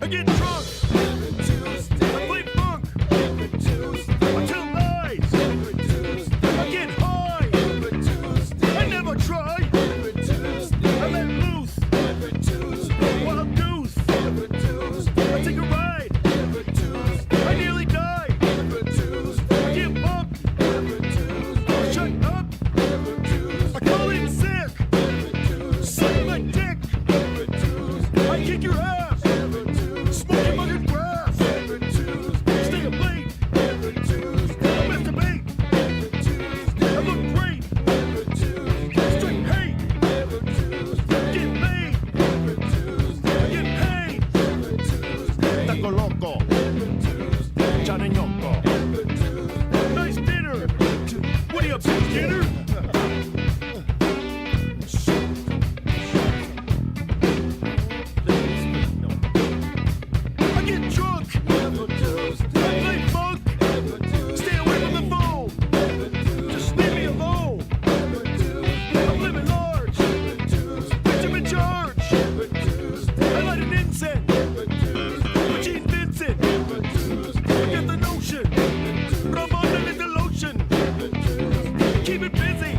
I get drunk. I play funk. I tell lies. I get high. I never try. I let loose. Wild goose. I take a ride. I nearly die. I get bumped. Shut up. I call in sick. Suck my dick. I kick your ass. Smoke your fucking grass. Stay up late. I masturbate. I look great. Straight hate. Get laid. Get paid. Taco loco. Johnny Yoko. Nice dinner. What are you up to, dinner? I get drunk. I play funk. Stay away from the phone. Just leave me alone. I'm living large. Bitch, I'm in charge. I light an incense. With Gene Vincent. Get the notion. Rub on it in the lotion. Keep it busy.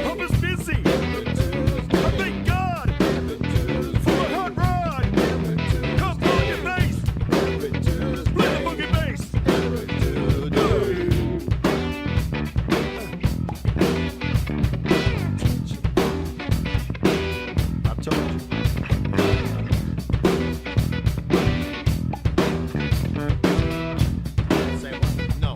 Pump is busy. I thank God for a hot rod. Come on your face. Play the funky bass. I've told you. Say what? No.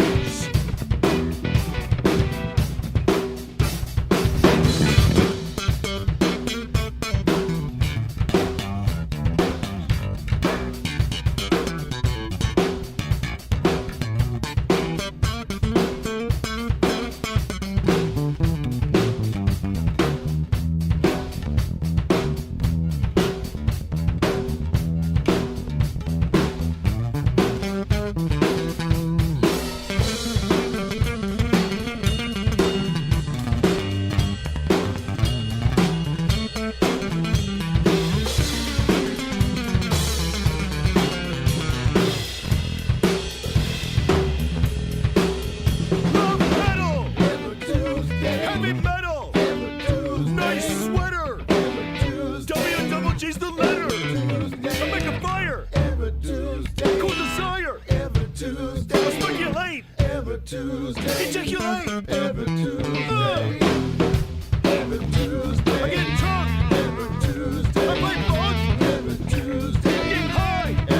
Love metal. Heavy metal. Nice sweater. W double G's the letter. I make a fire. Cool desire. I speculate. Ejaculate. I get drunk. I play funk. I get high. I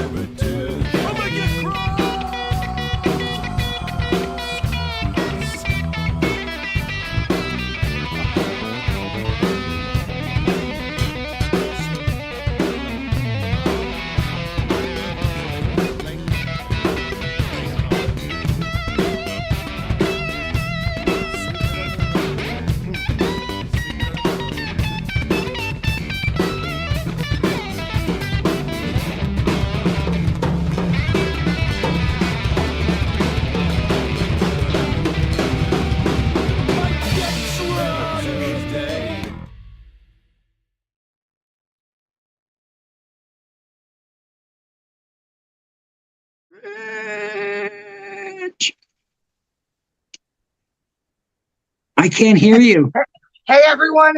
make it cry. I can't hear you. Hey everyone,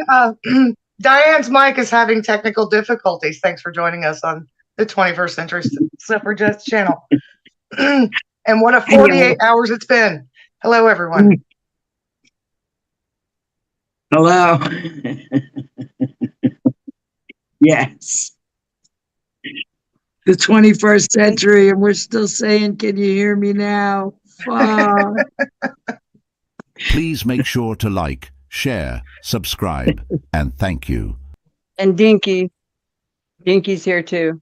Diane's mic is having technical difficulties. Thanks for joining us on the 21st Century Suffragettes channel. And what a 48 hours it's been. Hello everyone. Hello. Yes. The 21st century, and we're still saying, can you hear me now? Fuck. Please make sure to like, share, subscribe, and thank you. And Dinky. Dinky's here too.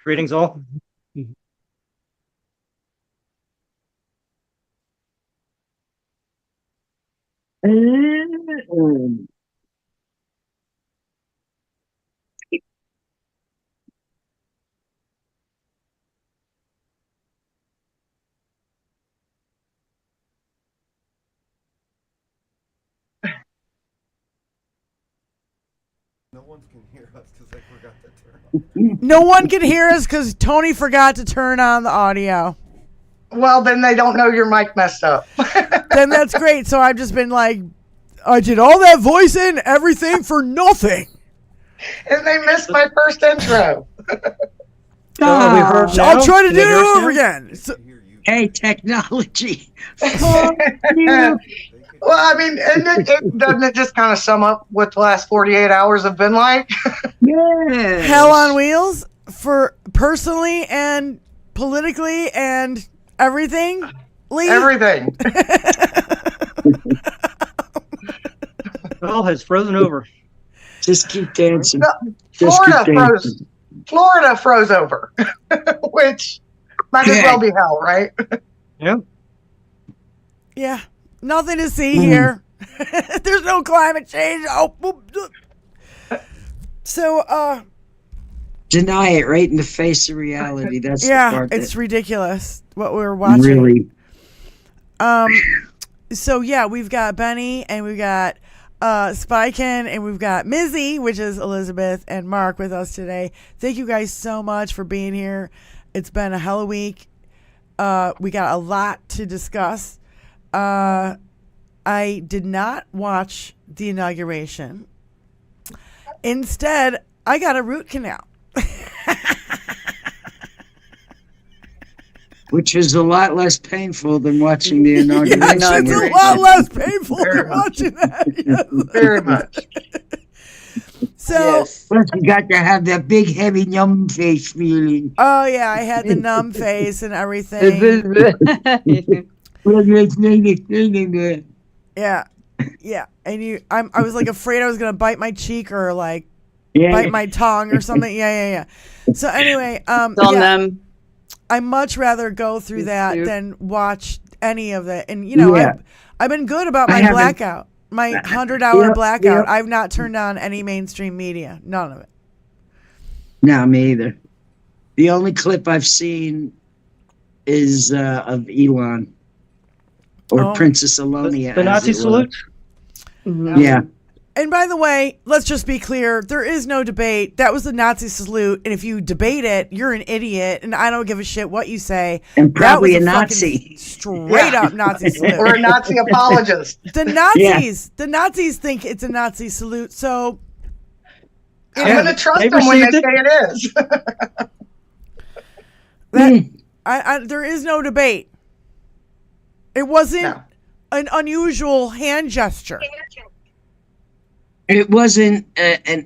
Greetings all. No one can hear us because I forgot to turn on. No one can hear us because Tony forgot to turn on the audio. Well, then they don't know your mic messed up. Then that's great. So I've just been like, I did all that voice and everything for nothing. And they missed my first intro. So are we heard now? I'll try to Can do they hear us it over now? again. So, Hey, technology. Fuck you. Well, I mean, doesn't it just kind of sum up what the last 48 hours have been like? Yes. hell on wheels for personally and politically and everything. Everything. All has frozen over. Just keep dancing. No, Just Florida keep froze. dancing. Florida froze over, which might as well be hell, right? Yeah. Yeah, nothing to see here. There's no climate change. Oh, so Deny it right in the face of reality. That's the yeah, part it's that ridiculous what we're watching. really. So yeah, we've got Benny and we've got Spykin and we've got Mizzy, which is Elizabeth, and Mark with us today. Thank you guys so much for being here. It's been a hell of a week. We got a lot to discuss. I did not watch the inauguration. Instead, I got a root canal. Which is a lot less painful than watching the inauguration. Yes, it's a lot less painful than watching that. Very much. So, Plus, you got to have that big, heavy, numb face feeling. oh yeah, I had the numb face and everything. Yeah, yeah, and I was like afraid I was gonna bite my cheek or like bite my tongue or something. Yeah. So anyway, Tell them. I much rather go through that than watch any of it. And you know, I've been good about my blackout, my 100-hour blackout. I've not turned on any mainstream media, none of it. No, me either. The only clip I've seen is of Elon or Princess Alonia. The Nazi salute? Yeah. And by the way, let's just be clear. There is no debate. That was the Nazi salute. And if you debate it, you're an idiot. And I don't give a shit what you say. And probably That was a Nazi. fucking straight up Nazi salute. Or a Nazi apologist. The Nazis think it's a Nazi salute. So I'm going to trust They them when they received say it is. there is no debate. It wasn't an unusual hand gesture. It wasn't an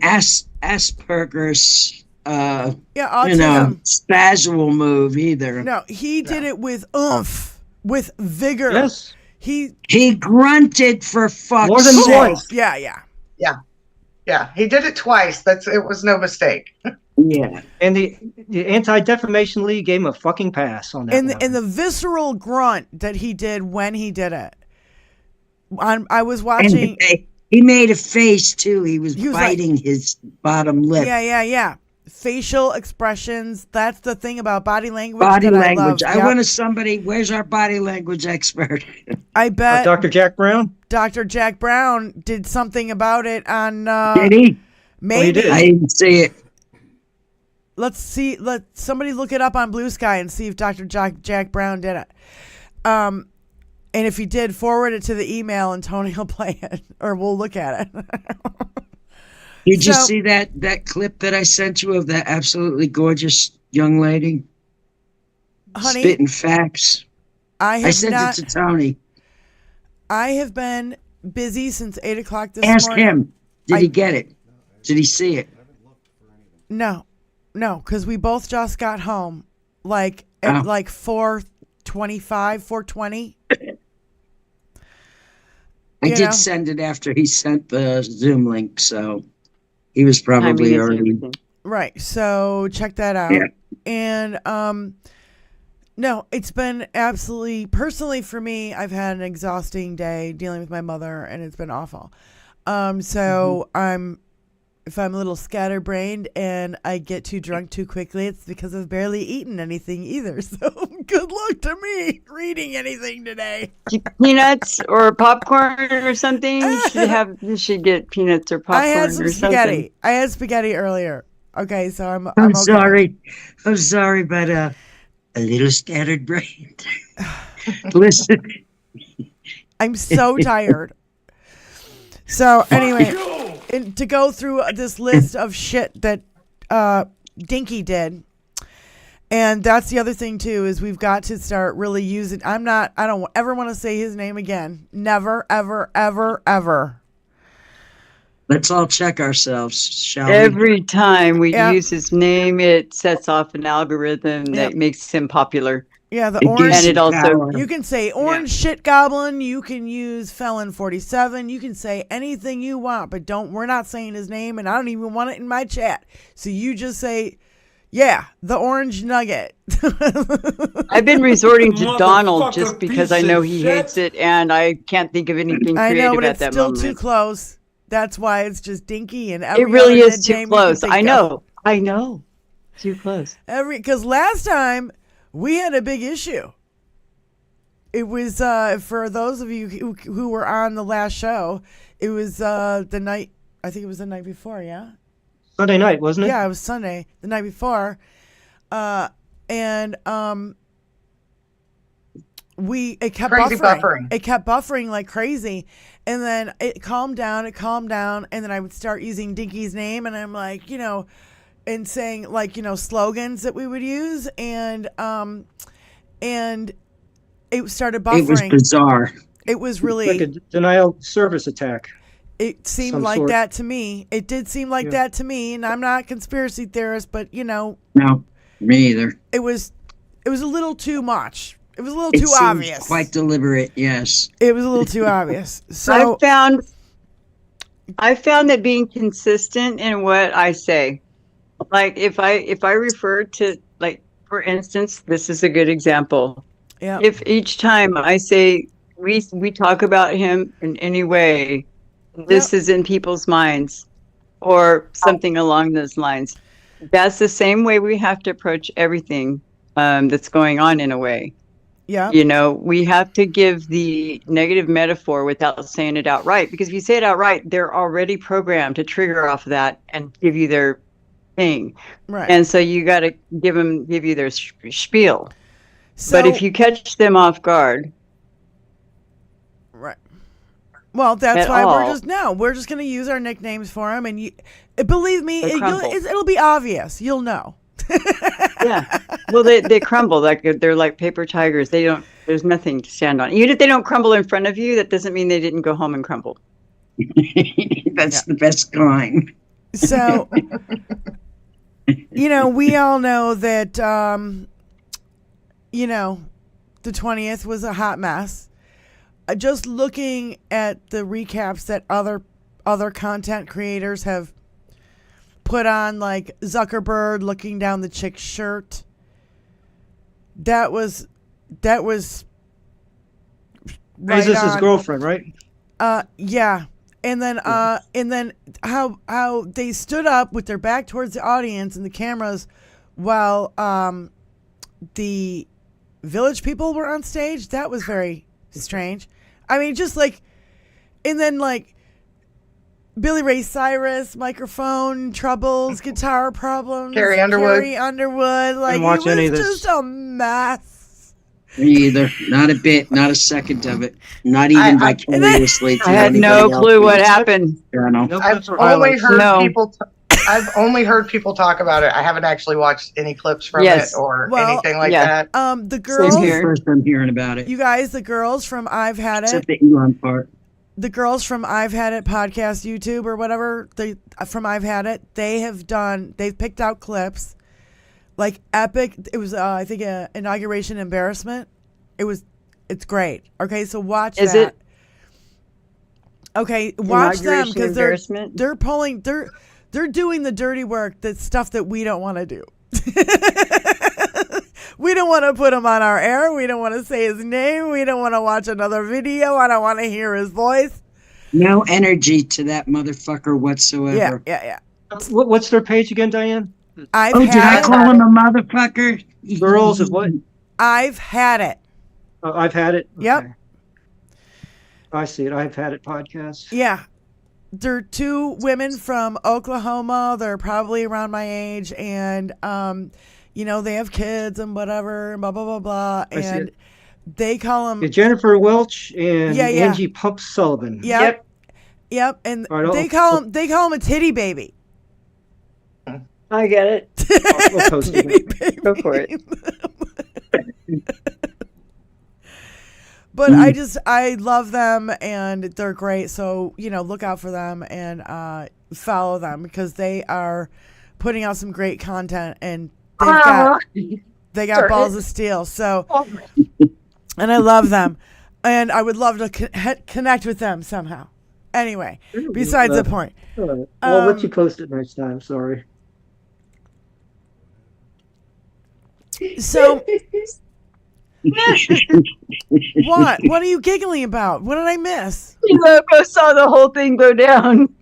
Asperger's, autism. spasual move either. No, he did it with oomph, with vigor. Yes. He grunted for fuck's More than sake. once. Yeah. Yeah, he did it twice. It was no mistake. Yeah. And the Anti-Defamation League gave him a fucking pass on that one. And the visceral grunt that he did when he did it. I was watching. And he made a face too. He was like- biting his bottom lip. Yeah. Facial expressions. That's the thing about body language. Body that language. I I love. wanted somebody. Where's our body language expert? I bet Dr. Jack Brown? Dr. Jack Brown did something about it on. Did he? Maybe. he did. I didn't see it. Let's see. Let somebody look it up on Blue Sky and see if Dr. Jack Brown did it. And if he did, forward it to the email and Tony will play it, or we'll look at it. Did you see that clip that I sent you of that absolutely gorgeous young lady? Honey, Spitting facts. I sent it to Tony. I have been busy since 8 o'clock this Ask morning. him. Did he get it? Did he see it? No, because we both just got home, like at like 4:25, 4:20. I did send it after he sent the Zoom link, so he was probably already. Right. So check that out. Yeah. And no, it's been absolutely personally for me. I've had an exhausting day dealing with my mother, and it's been awful. So I'm if I'm a little scatterbrained and I get too drunk too quickly, it's because I've barely eaten anything either. So good luck to me reading anything today. Peanuts or popcorn or something. You should get peanuts or popcorn I had some or spaghetti. something. I had spaghetti earlier. Okay, so I'm I'm okay. sorry. I'm sorry, but a little scattered brain. Listen, I'm so tired. So anyway, to go through this list of shit that Dinky did, and that's the other thing too, is we've got to start really using. I don't ever want to say his name again. Never, ever, ever, ever. let's all check ourselves, shall we? Every time we Yep. use his name, it sets off an algorithm that Yep. makes him popular. Yeah, the It orange. gives And it you also- power. You can say orange shit goblin. You can use felon 47. You can say anything you want, but we're not saying his name, and I don't even want it in my chat. So you just say, yeah, the orange nugget. I've been resorting to Donald just Motherfucker because piece I know of he shit. hates it, and I can't think of anything I creative know, but at it's that still moment. too close. That's why it's just Dinky and every It really other is too nickname you can close. think I of. know. I know. Too close. Because last time we had a big issue. It was for those of you who were on the last show. It was the night. I think it was the night before. Yeah. Sunday night, wasn't it? Yeah, it was Sunday, the night before, and it kept Crazy buffering. buffering. It kept buffering like crazy, and then it calmed down. And then I would start using Dinky's name, and I'm like, and saying like slogans that we would use, and it started buffering. It was bizarre. It was Like a really. denial of service attack. It seemed some like sort. that to me. It did seem like Yeah. that to me, and I'm not a conspiracy theorist, but No, me either. it was a little too much. It was a little It too seems obvious. quite deliberate. Yes. It was a little too obvious. So I found that being consistent in what I say, like if I refer to, like, for instance, this is a good example. yeah, If each time I say we talk about him in any way, this is in people's minds or something along those lines. That's the same way we have to approach everything that's going on in a way. yeah, We have to give the negative metaphor without saying it outright, because if you say it outright, they're already programmed to trigger off of that and give you their thing. right. And so you got to give you their spiel. So, But if you catch them off guard, right. Well, that's At why all. we're just going to use our nicknames for him, and believe me, They crumble. it'll be obvious. You'll know. yeah. Well, they crumble they're like paper tigers. There's nothing to stand on. Even if they don't crumble in front of you, that doesn't mean they didn't go home and crumble. That's the best kind. So, we all know that, the 20th was a hot mess. Just looking at the recaps that other content creators have put on, like Zuckerberg looking down the chick's shirt. That was right Is this his on. girlfriend, right? Yeah. And then how they stood up with their back towards the audience and the cameras while the village people were on stage. That was very strange. I mean, just like, and then like Billy Ray Cyrus, microphone troubles, guitar problems, Carrie Underwood. Like, Didn't watch it any was of this. just a mess. Me either. Not a bit. Not a second of it. Not even vicariously. I had no clue what happened. No I've clips or only highlights. heard No. people. I've only heard people talk about it. I haven't actually watched any clips from Yes. it or Well, anything like yeah. that. The girls, here. First I'm hearing about it. you guys, the girls from I've Had It. Except the Elon part. The girls from I've Had It podcast, YouTube or whatever, from I've Had It, they've picked out clips like epic. It was I think a inauguration embarrassment. It's great. Okay, so watch Is that. it? Okay, watch them Inauguration because embarrassment? they're doing the dirty work, the stuff that we don't want to do. We don't want to put him on our air. We don't want to say his name. We don't want to watch another video. I don't want to hear his voice. No energy to that motherfucker Yeah, whatsoever. yeah, yeah. What's their page again, Diane? I've Oh, did I had call him a motherfucker? Girls of what? I've had it. I've had it. Yep. Okay. I see it. I've had it podcast. Yeah. They're two women from Oklahoma. They're probably around my age, and they have kids and whatever, and blah blah blah blah. I see And it. they call them Yeah, Jennifer Welch and Yeah, yeah. Angie Pup Sullivan. Yep. And All right, they call him a titty baby. I get it. We'll post it. Titty baby. Go for it. But I love them, and they're great. So, look out for them and follow them, because they are putting out some great content, and they got balls of steel. So, and I love them, and I would love to connect with them somehow. Anyway, besides the point. All right. I'll let you post it next time. Sorry. So, what? What are you giggling about? What did I miss? I saw the whole thing go down.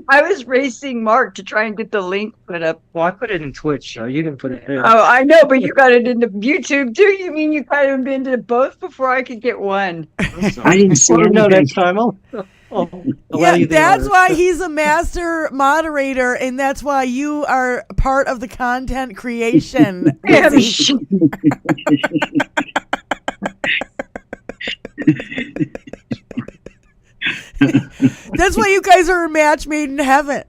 I was racing Mark to try and get the link put up. Well, I put it in Twitch, so you can put it there. Oh, I know, but you got it into YouTube too. You mean you got it into both before I could get one? I didn't see Well, no, anything. next time I'll allow Yeah, you the that's honor. why he's a master moderator, and that's why you are part of the content creation. Damn Izzy. shit. That's why you guys are a match made in heaven.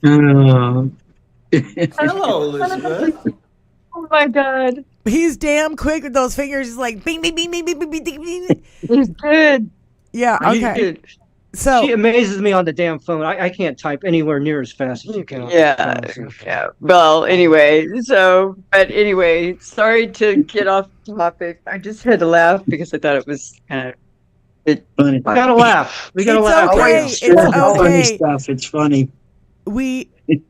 Oh. Hello, Elizabeth. Oh my god. He's damn quick with those fingers. He's like, bing, bing, bing, bing, bing, bing, bing, bing, bing. He's good. Yeah, He's okay. Good. So, She amazes me on the damn phone. I can't type anywhere near as fast as you can. Yeah. Yeah. Well, anyway, sorry to get off topic. I just had to laugh because I thought it was kind of Funny. We gotta laugh. We gotta It's laugh. okay. Always. It's Funny okay. stuff. It's funny. we Game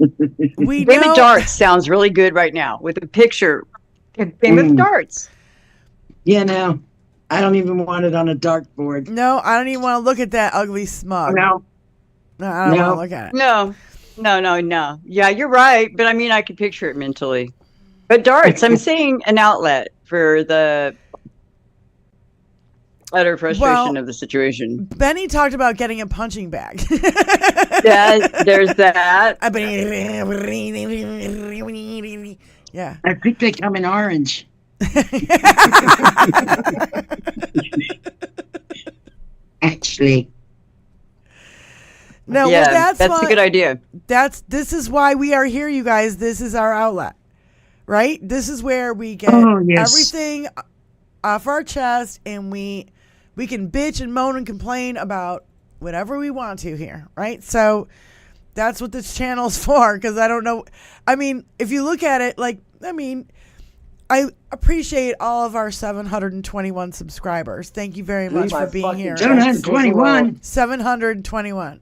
know. of Darts sounds really good right now with a picture. Game of Darts. Yeah, no. I don't even want it on a dartboard. No, I don't even want to look at that ugly smug. No. No, I don't No. want to look at it. No. Yeah, you're right. But I mean, I can picture it mentally. But darts, I'm saying an outlet for the utter frustration of the situation. Benny talked about getting a punching bag. Yeah, there's that. Yeah. I think they come in orange. Actually. No, Yeah, well, that's why, a good idea. This is why we are here, you guys. This is our outlet, right? This is where we get Oh, yes. everything off our chest, and we can bitch and moan and complain about whatever we want to here, right? So that's what this channel's for, because I don't know. I mean, if you look at it, I appreciate all of our 721 subscribers. Thank you very much for being here. 721. 721.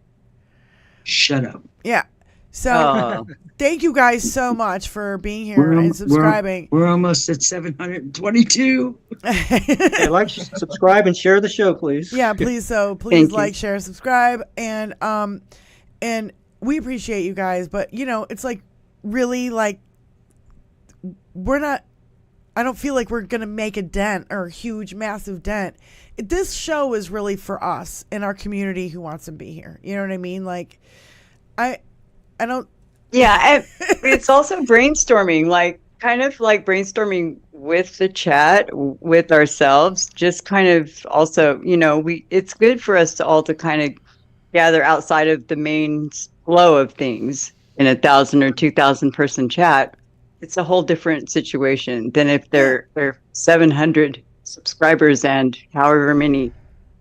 Shut up. Yeah. So Oh. thank you guys so much for being here and subscribing. We're almost at 722. Hey, like, subscribe, and share the show, please. Yeah, please. So please Thank you. like, share, subscribe, and we appreciate you guys. But it's like really like we're not. I don't feel like we're gonna make a dent or a huge, massive dent. This show is really for us and our community who wants to be here. You know what I mean? Like, I don't. Yeah, and it's also brainstorming, like kind of like brainstorming with the chat, with ourselves, just kind of also, it's good for us to all to kind of gather outside of the main flow of things in 1,000 or 2,000 person chat. It's a whole different situation than if there are 700 subscribers and however many,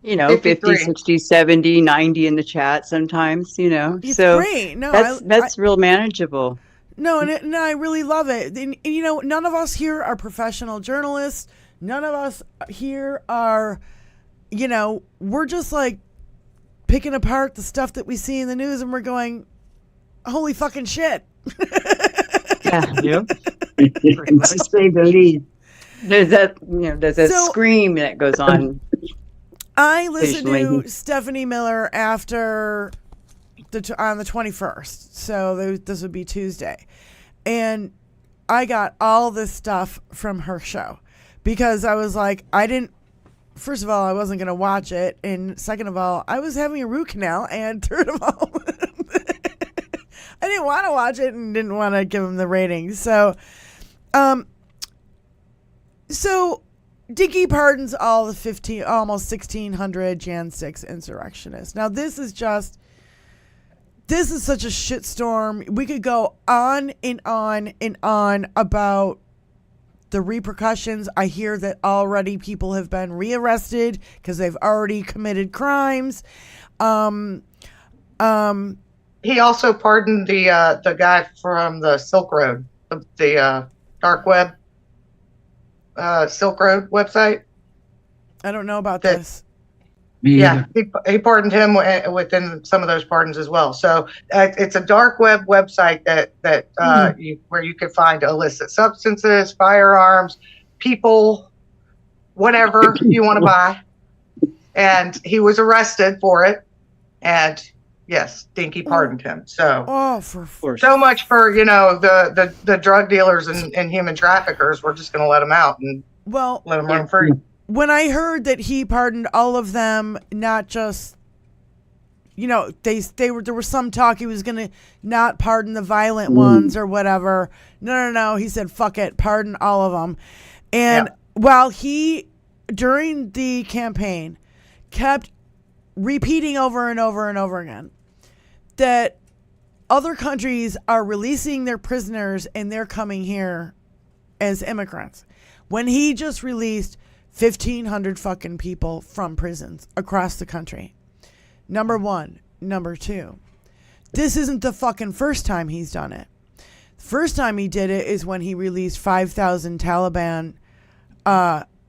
50, 53. 60, 70, 90 in the chat sometimes, It's so great. No, that's real manageable. No, and I really love it. And, none of us here are professional journalists. None of us here are, we're just like picking apart the stuff that we see in the news, and we're going, holy fucking shit. Yeah. To say the least. There's that So- scream that goes on. I listened to Occasionally. Stephanie Miller after on the 21st. So this would be Tuesday. And I got all this stuff from her show because I was like, first of all, I wasn't going to watch it. And second of all, I was having a root canal. And third of all, I didn't want to watch it and didn't want to give him the ratings. So Dinky pardons all the almost 1,600 Jan 6 insurrectionists. Now, this is such a shitstorm. We could go on and on and on about the repercussions. I hear that already people have been rearrested because they've already committed crimes. He also pardoned the guy from the Silk Road, the dark web, Silk Road website. I don't know about this. Yeah, he pardoned him within some of those pardons as well. So it's a dark web website that where you can find illicit substances, firearms, people, whatever you want to buy. And he was arrested for it. And yes, Dinky pardoned him. So so much for the drug dealers and human traffickers. We're just going to let them out and let them run free. When I heard that he pardoned all of them, not just, there was some talk he was going to not pardon the violent ones or whatever. No. He said, fuck it, pardon all of them. And while he, during the campaign, kept repeating over and over and over again that other countries are releasing their prisoners and they're coming here as immigrants. When he just released 1,500 fucking people from prisons across the country. Number one. Number two, this isn't the fucking first time he's done it. The first time he did it is when he released 5,000 Taliban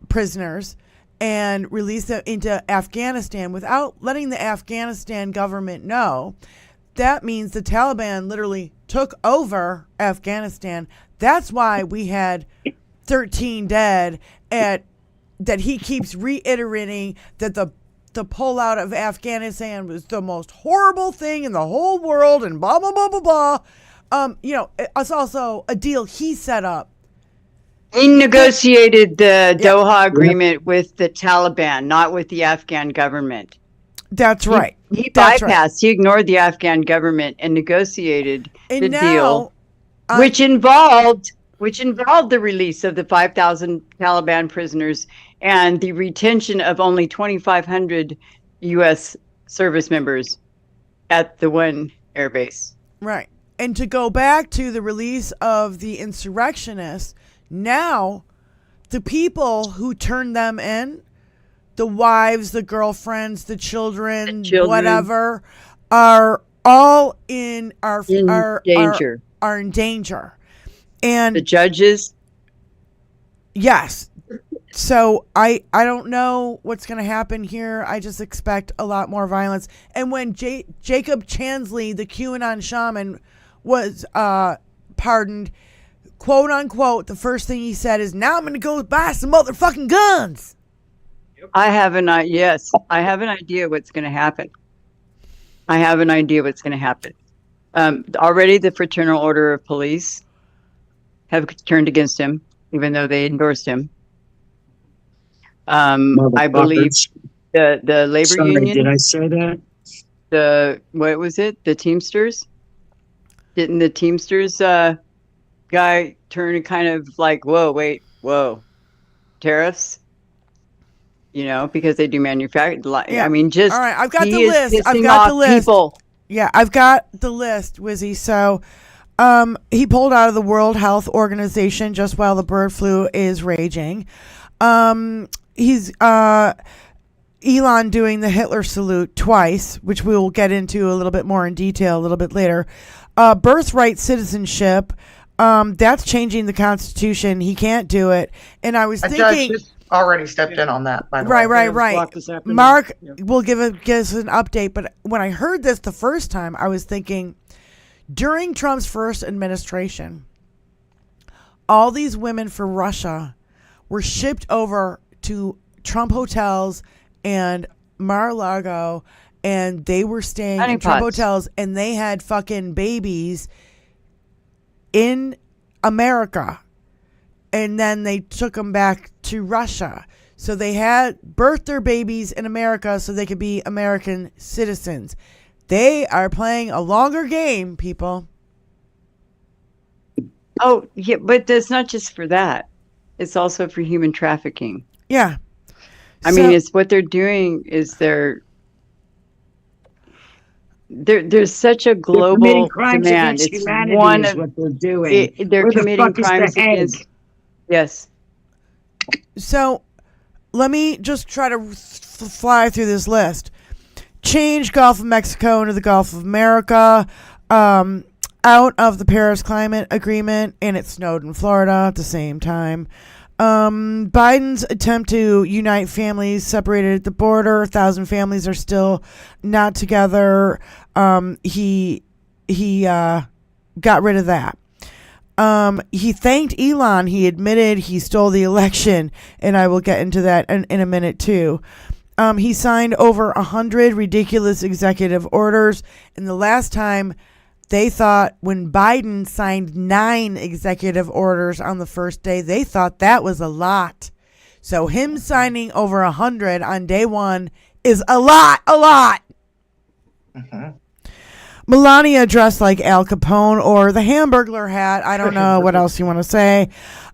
prisoners and released them into Afghanistan without letting the Afghanistan government know. That means the Taliban literally took over Afghanistan. That's why we had 13 dead that he keeps reiterating that the pullout of Afghanistan was the most horrible thing in the whole world and blah, blah, blah, blah, blah. It's also a deal he set up. He negotiated the Doha agreement with the Taliban, not with the Afghan government. That's right. He bypassed, he ignored the Afghan government and negotiated the deal, which involved the release of the 5,000 Taliban prisoners and the retention of only 2,500 U.S. service members at the one airbase. Right. And to go back to the release of the insurrectionists, now the people who turned them in, the wives, the girlfriends, the children, whatever, are all in danger. Are in danger. And the judges? Yes. So I don't know what's going to happen here. I just expect a lot more violence. And when Jacob Chansley, the QAnon shaman, was pardoned, quote unquote, the first thing he said is, now I'm going to go buy some motherfucking guns. I have an idea what's going to happen. Already the Fraternal Order of Police have turned against him, even though they endorsed him. I believe the labor union. Did I say that? What was it? The Teamsters? Didn't the Teamsters guy turn kind of like, whoa, tariffs? Because they do manufacture. Yeah. I mean, just all right. I've got the list. People. Yeah, I've got the list, Wizzy. So, he pulled out of the World Health Organization just while the bird flu is raging. He's Elon doing the Hitler salute twice, which we will get into a little bit more in detail a little bit later. Birthright citizenship, that's changing the Constitution. He can't do it. And I was thinking, judge already stepped in on that. By the way. Right. Mark will give us an update. But when I heard this the first time, I was thinking, during Trump's first administration, all these women for Russia were shipped over to Trump hotels and Mar-a-Lago and they were staying in Trump hotels, and they had fucking babies in America, and then they took them back to Russia. So they had birthed their babies in America so they could be American citizens. They are playing a longer game, people. Oh, yeah, but it's not just for that. It's also for human trafficking. Yeah. I mean, it's what they're doing is there's such a global demand. It's one of what they're doing. They're committing crimes against. Yes. So let me just try to fly through this list. Change Gulf of Mexico into the Gulf of America. Out of the Paris Climate Agreement, and it snowed in Florida at the same time. Biden's attempt to unite families separated at the border. 1,000 families are still not together. He got rid of that. He thanked Elon. He admitted he stole the election, and I will get into that in a minute too. He signed over 100 ridiculous executive orders, and the last time they thought, when Biden signed 9 executive orders on the first day, they thought that was a lot. So him signing over 100 on day one is a lot. Mhm. Melania dressed like Al Capone or the Hamburglar hat. I don't know what else you want to say.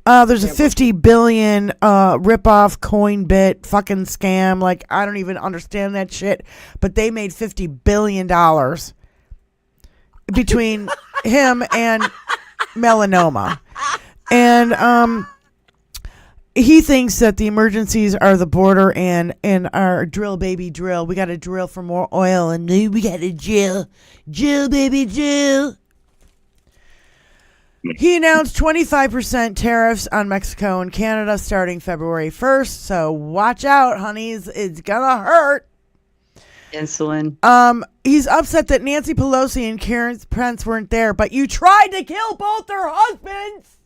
There's a 50 billion rip-off Coinbit fucking scam. Like, I don't even understand that shit. But they made $50 billion between him and melanoma. And he thinks that the emergencies are the border and our drill, baby, drill. We got to drill for more oil, and we got to drill, baby, drill. He announced 25% tariffs on Mexico and Canada starting February 1st. So watch out, honeys. It's gonna hurt. Insulin. He's upset that Nancy Pelosi and Karen Pence weren't there, but you tried to kill both their husbands.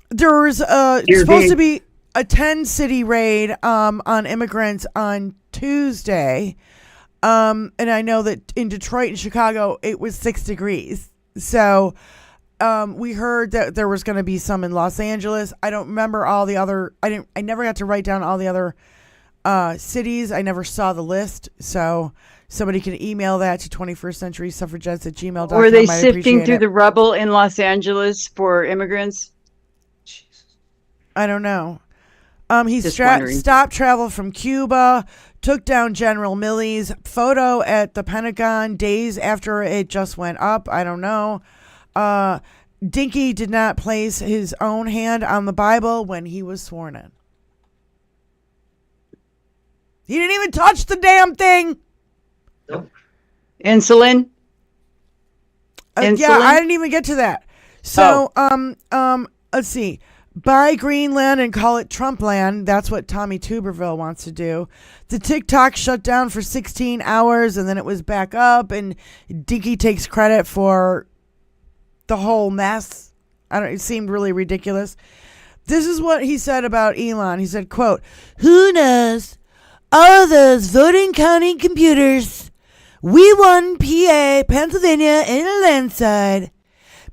There was supposed to be a 10-city raid on immigrants on Tuesday. And I know that in Detroit and Chicago it was 6 degrees. So we heard that there was going to be some in Los Angeles. I don't remember all the other. I never got to write down all the other cities. I never saw the list. So somebody can email that to 21st Century Suffragettes at gmail.com. Were they sifting through the rubble in Los Angeles for immigrants? I don't know. He stopped travel from Cuba, took down General Milley's photo at the Pentagon days after it just went up. I don't know. Dinky did not place his own hand on the Bible when he was sworn in. He didn't even touch the damn thing. Nope. Insulin? Yeah, I didn't even get to that. So, let's see. Buy Greenland and call it Trumpland. That's what Tommy Tuberville wants to do. The TikTok shut down for 16 hours and then it was back up, and Dinky takes credit for the whole mess. It seemed really ridiculous. This is what he said about Elon. He said, quote, "Who knows? All those voting counting computers. We won PA, Pennsylvania in a landslide.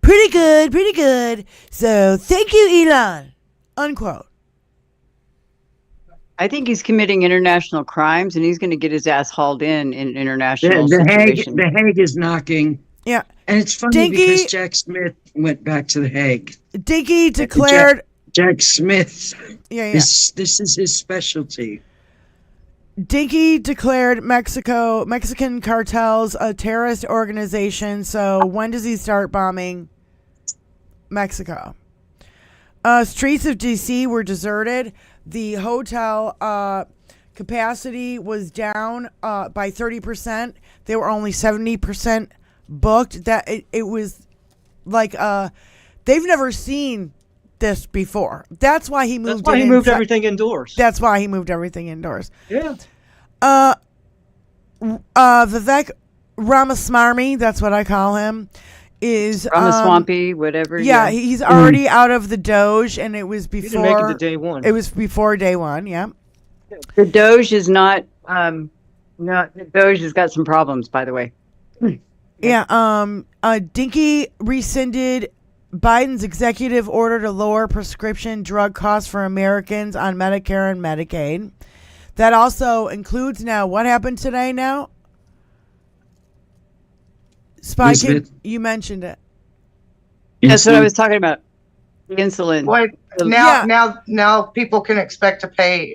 Pretty good. So thank you, Elon." Unquote. I think he's committing international crimes, and he's going to get his ass hauled in international situation. The Hague is knocking. Yeah. And it's funny because Jack Smith went back to the Hague. Dinky declared... Jack Smith. Yeah. This is his specialty. Dinky declared Mexican cartels a terrorist organization. So when does he start bombing Mexico? Streets of D.C. were deserted. The hotel capacity was down by 30%. They were only 70% booked. That it was like they've never sing this before. That's why he moved. That's why he moved everything indoors. That's why he moved everything indoors. Yeah. Vivek Ramaswamy, that's what I call him, is Ramaswamy, whatever. Yeah, he's already out of the Doge, and it was before. He didn't make it to day one. It was before day one. Yeah. The Doge is not. No, the Doge has got some problems, by the way. Yeah. Dinky rescinded Biden's executive order to lower prescription drug costs for Americans on Medicare and Medicaid. That also includes now what happened today now? Spike, Elizabeth? you mentioned it. That's what I was talking about. The insulin. Like Yeah. now people can expect to pay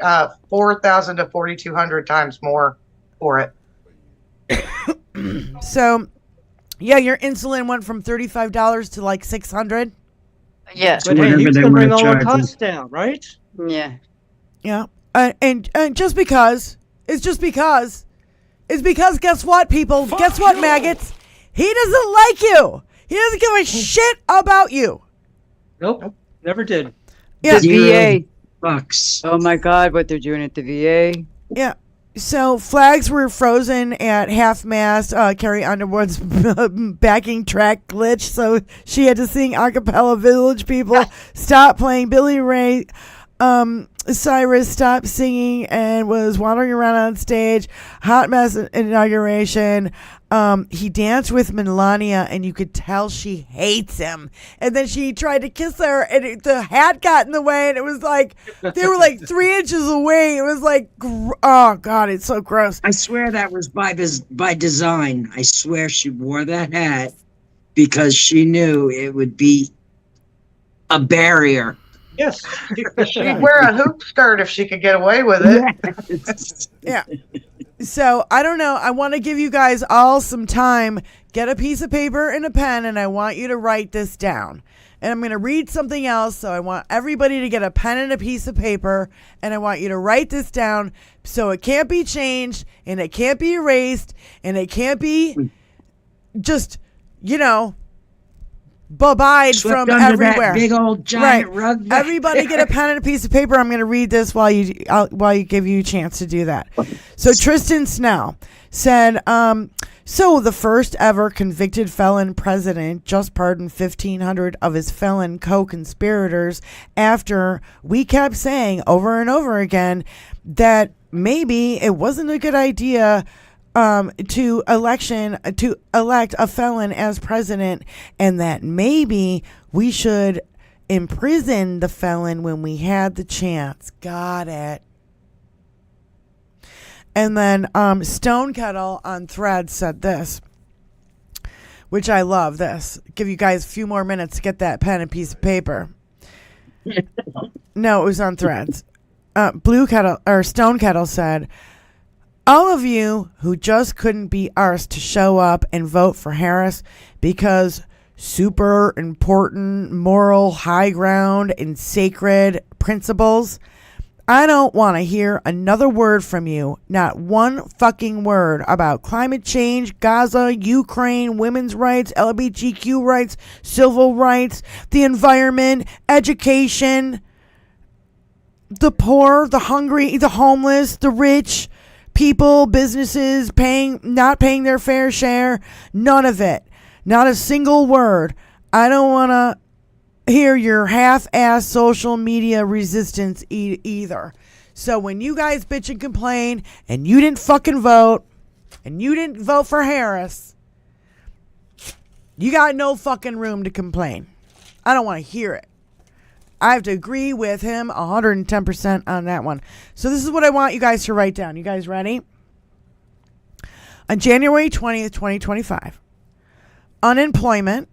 4,000 to 4,200 times more for it. So, yeah, your insulin went from $35 to like $600. Yeah. But hey, Whatever he's they gonna bring wanna all the charge costs us. down, right? Yeah. Yeah. And just because, it's just because, it's because guess what, people? Guess what, maggots? He doesn't like you. He doesn't give a shit about you. Nope, never did. Yeah. The VA. Bucks. Oh my God, what they're doing at the VA. Yeah. So flags were frozen at half-mast. Carrie Underwood's backing track glitch, so she had to sing a cappella. Village People stopped playing. Billy Ray Cyrus stopped singing and was wandering around on stage. Hot mess inauguration. He danced with Melania, and you could tell she hates him. And then she tried to kiss her, and the hat got in the way, and it was like they were like 3 inches away. It was like, oh God, it's so gross. I swear that was by design. I swear she wore that hat because she knew it would be a barrier. Yes. She'd wear a hoop skirt if she could get away with it. Yeah. So I don't know. I want to give you guys all some time. Get a piece of paper and a pen, and I want you to write this down. And I'm going to read something else. So I want everybody to get a pen and a piece of paper, and I want you to write this down so it can't be changed, and it can't be erased, and it can't be just, bye-bye Swept from under everywhere. that big old giant rug. back Everybody there. get a pen and a piece of paper. I'm going to read this while you give you a chance to do that. So Tristan Snell said, so the first ever convicted felon president just pardoned 1,500 of his felon co-conspirators after we kept saying over and over again that maybe it wasn't a good idea to elect a felon as president, and that maybe we should imprison the felon when we had the chance. Got it. And then Stone Kettle on Threads said this, which I love this. Give you guys a few more minutes to get that pen and piece of paper. No, it was on Threads. Stone Kettle said, all of you who just couldn't be arsed to show up and vote for Harris because super important moral high ground and sacred principles, I don't want to hear another word from you. Not one fucking word about climate change, Gaza, Ukraine, women's rights, LGBTQ rights, civil rights, the environment, education, the poor, the hungry, the homeless, the rich, people, businesses not paying their fair share. None of it. Not a single word. I don't want to hear your half-ass social media resistance either. So when you guys bitch and complain and you didn't fucking vote and you didn't vote for Harris, you got no fucking room to complain. I don't want to hear it. I have to agree with him 110% on that one. So this is what I want you guys to write down. You guys ready? On January 20th, 2025, unemployment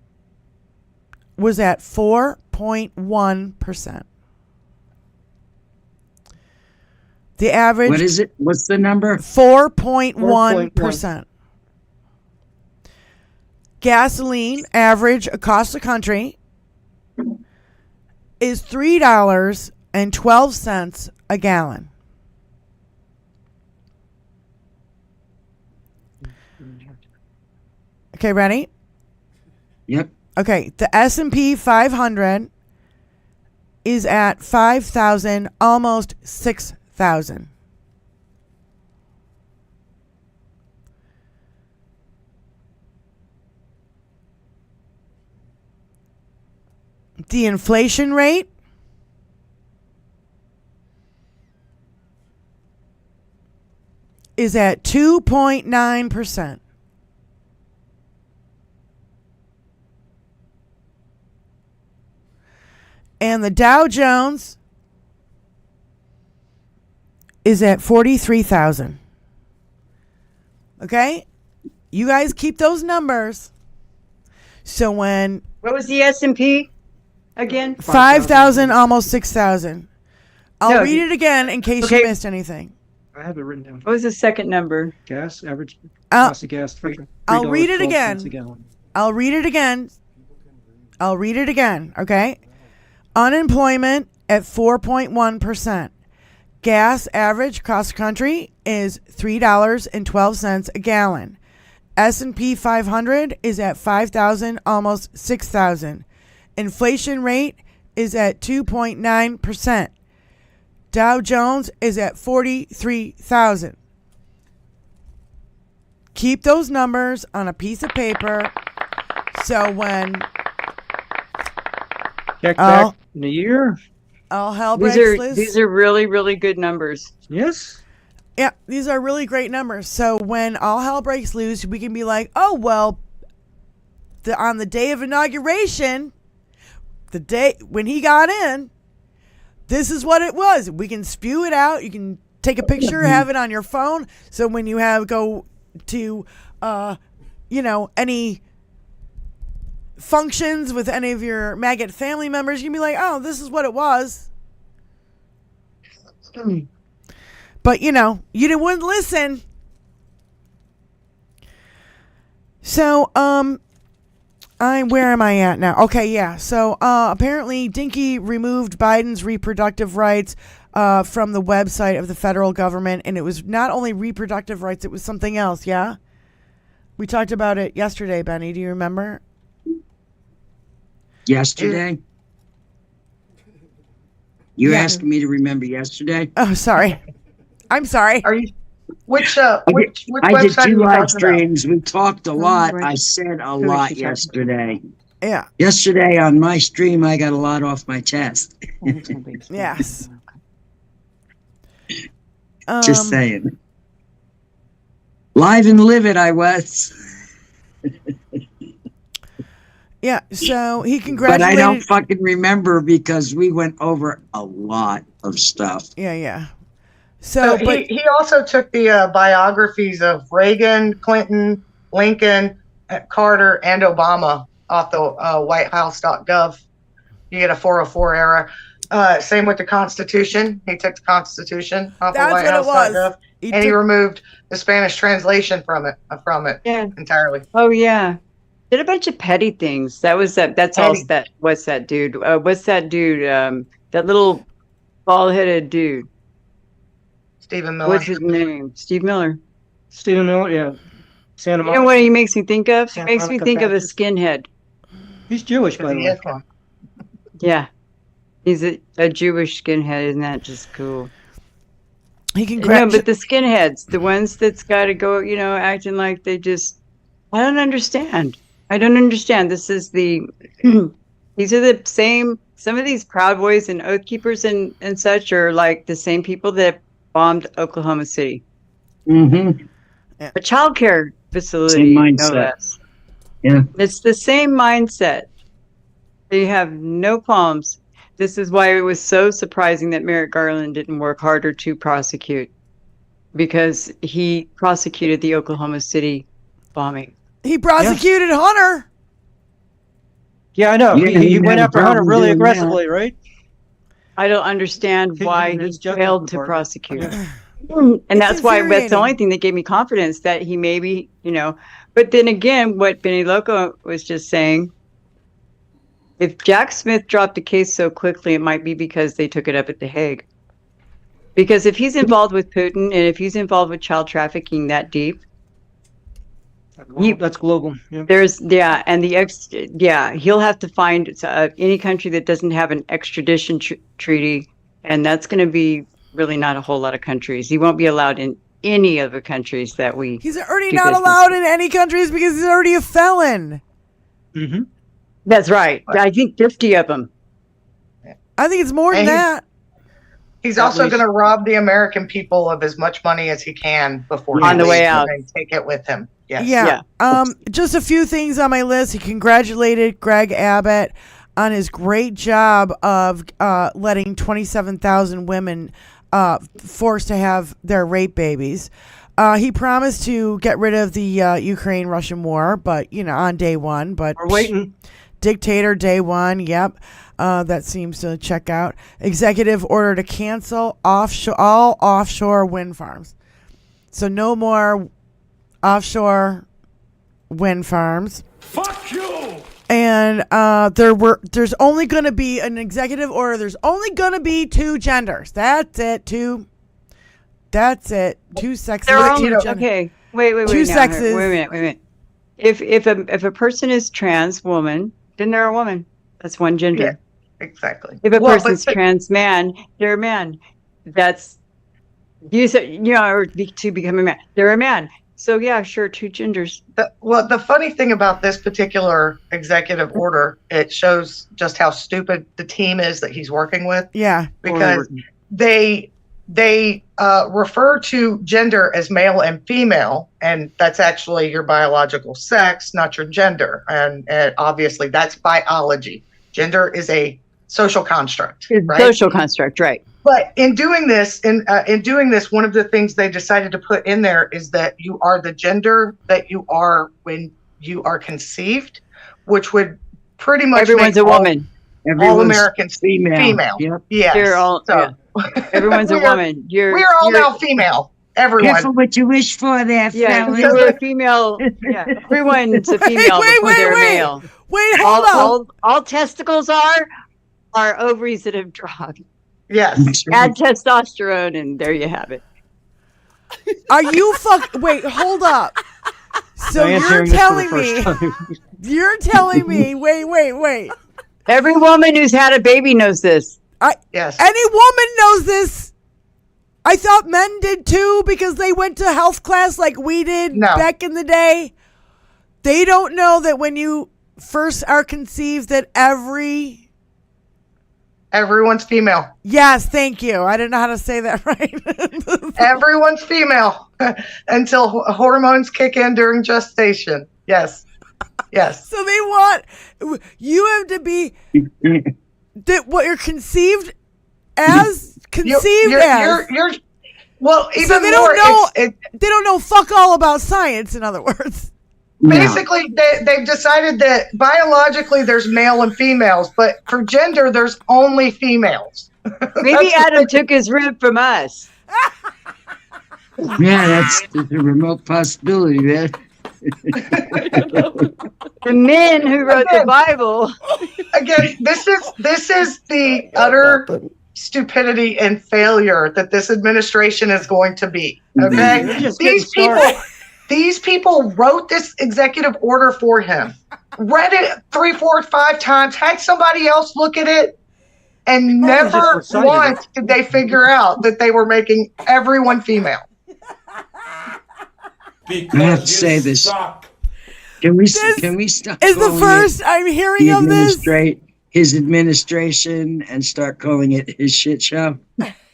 was at 4.1%. The average... What is it? What's the number? 4.1%. Gasoline average across the country is $3.12 a gallon. Okay, ready? Yep. Okay, the S&P 500 is at 5,000, almost 6,000. The inflation rate is at 2.9%. And the Dow Jones is at 43,000. Okay? You guys keep those numbers. So when What was the S&P again? 5,000, almost 6,000. I'll No. read it again in case Okay. you missed anything. I have it written down. What was the second number? Gas, average I'll- cost of gas, I'll read it again. $3.12 a gallon. I'll read it again. I'll read it again, okay? Unemployment at 4.1%. Gas average across the country is $3.12 a gallon. S&P 500 is at 5,000, almost 6,000. Inflation rate is at 2.9%. Dow Jones is at 43,000. Keep those numbers on a piece of paper so when Check Oh. back in a year. all hell breaks These are loose. these are really, really good numbers. Yes. Yeah, these are really great numbers. So when all hell breaks loose, we can be like, oh, well, on the day of inauguration, the day when he got in, this is what it was. We can spew it out. You can take a picture, have it on your phone. So when you go to, any functions with any of your maggot family members, you can be like, oh, this is what it was. But, you wouldn't listen. So, where am I at now? Okay, yeah. So, apparently Dinky removed Biden's reproductive rights from the website of the federal government. And it was not only reproductive rights, it was something else, yeah? We talked about it yesterday, Benny. Do you remember? Yesterday? You Yeah. asked me to remember yesterday? Oh, sorry. I'm sorry. Are you? Which I did website are 2 you live talking about? streams. We talked a lot. right. I said a what lot you're talking yesterday. Yeah. Yesterday on my stream, I got a lot off my chest. Yes. Just saying. Live and livid, I was. Yeah, so he But congratulated. I don't fucking remember because we went over a lot of stuff. Yeah. So So, but he also took the biographies of Reagan, Clinton, Lincoln, Carter, and Obama off the whitehouse.gov. You get a 404 era. Same with the Constitution. He took the Constitution off That's the what it was. whitehouse.gov. he And he took- removed the Spanish translation from it Yeah. entirely. Oh yeah. Did a bunch of petty things. That's all Petty. that. What's that dude? What's that dude? That little bald-headed dude. Stephen Miller. What's his name? Steve Miller. Stephen Miller, yeah. Santa You know Monica. what he makes me think of? He Santa makes me Monica think of a Baptist. skinhead. He's Jewish, by the He way. is one. Yeah. He's a Jewish skinhead. Isn't that just cool? he No, congratulated. but the skinheads, the ones that's got to go, acting like they just, I don't understand. This is these are the same, some of these Proud Boys and Oath Keepers and such are like the same people that bombed Oklahoma City. Mm-hmm. A child care facility, Same no mindset. less. Yeah. It's the same mindset. They have no qualms. This is why it was so surprising that Merrick Garland didn't work harder to prosecute, because he prosecuted the Oklahoma City bombing. He prosecuted Hunter. Yeah, I know. Yeah, he he went had a after Hunter problem really doing aggressively, right? I don't understand He- why his he justice failed to department. prosecute. Yeah. And It's that's why that's the infuriating. only thing that gave me confidence that he maybe, but then again, what Benny Loco was just saying, if Jack Smith dropped the case so quickly, it might be because they took it up at The Hague. Because if he's involved with Putin and if he's involved with child trafficking that deep, That's global. Yeah. he'll have to find any country that doesn't have an extradition treaty, and that's going to be really not a whole lot of countries. He won't be allowed in any of the countries that we. He's already do not business allowed with. in any countries because he's already a felon. Mm-hmm. That's right. I think 50 of them. I think it's more than And he's- that. He's At also least- going to rob the American people of as much money as he can before he On the way leaves out. and take it with him. Yes. Yeah. Just a few things on my list. He congratulated Greg Abbott on his great job of letting 27,000 women forced to have their rape babies. He promised to get rid of the Ukraine-Russian war, but on day one. But We're waiting. dictator day one. Yep. That seems to check out. Executive order to cancel all offshore wind farms. So no more offshore wind farms. Fuck you! And there's only going to be an executive order. There's only going to be 2 genders. That's it. That's it. 2 sexes. There are 2 only, genders. okay. Wait. Two now, sexes. Wait a minute. If a person is trans woman, then they're a woman. That's one gender. Yeah, exactly. If a Well, person's but- trans man, they're a man. That's or to become a man, they're a man. So yeah, sure, 2 genders. The funny thing about this particular executive order, it shows just how stupid the team is that he's working with, Yeah. because they refer to gender as male and female, and that's actually your biological sex, not your gender. And obviously that's biology. Gender is a social construct, right? Social construct, right? But in doing this, one of the things they decided to put in there is that you are the gender that you are when you are conceived, which would pretty much Everyone's make a woman. all Everyone's Americans female. Yep. Yes. You're all. So, Everyone's a we are- woman. We are all now female. Everyone. Careful what you wish for there, Yeah, fellas. we're a female. Yeah, everyone's a female Wait, before wait, they're wait. male. Wait, hold on. All testicles are ovaries that have dropped. Yes. Add testosterone, and there you have it. Are you wait, hold up. So Diane's you're hearing this for telling the me, first time. you're telling me, wait. Every woman who's had a baby knows this. Yes. Any woman knows this. I thought men did too because they went to health class like we did No. back in the day. They don't know that when you first are conceived that Everyone's female. Yes, thank you. I didn't know how to say that right. Everyone's female until hormones kick in during gestation. Yes. Yes. So they want you have to be what you're conceived as You're well, even So they more. don't know. It's They don't know fuck all about science. In other words, basically they've decided that biologically there's male and females, but for gender there's only females. Maybe Adam took his rib from us. Yeah, that's a remote possibility there. The men who wrote the Bible. Again, this is the utter stupidity and failure that this administration is going to be. Okay, They're just getting these people wrote this executive order for him, read it 3, 4, 5 times, had somebody else look at it, and Probably just never recited once did they figure out that they were making everyone female. Because I have to you say this. suck. Can we This stop is the calling first I'm hearing it of this. his administration and start calling it his shit show?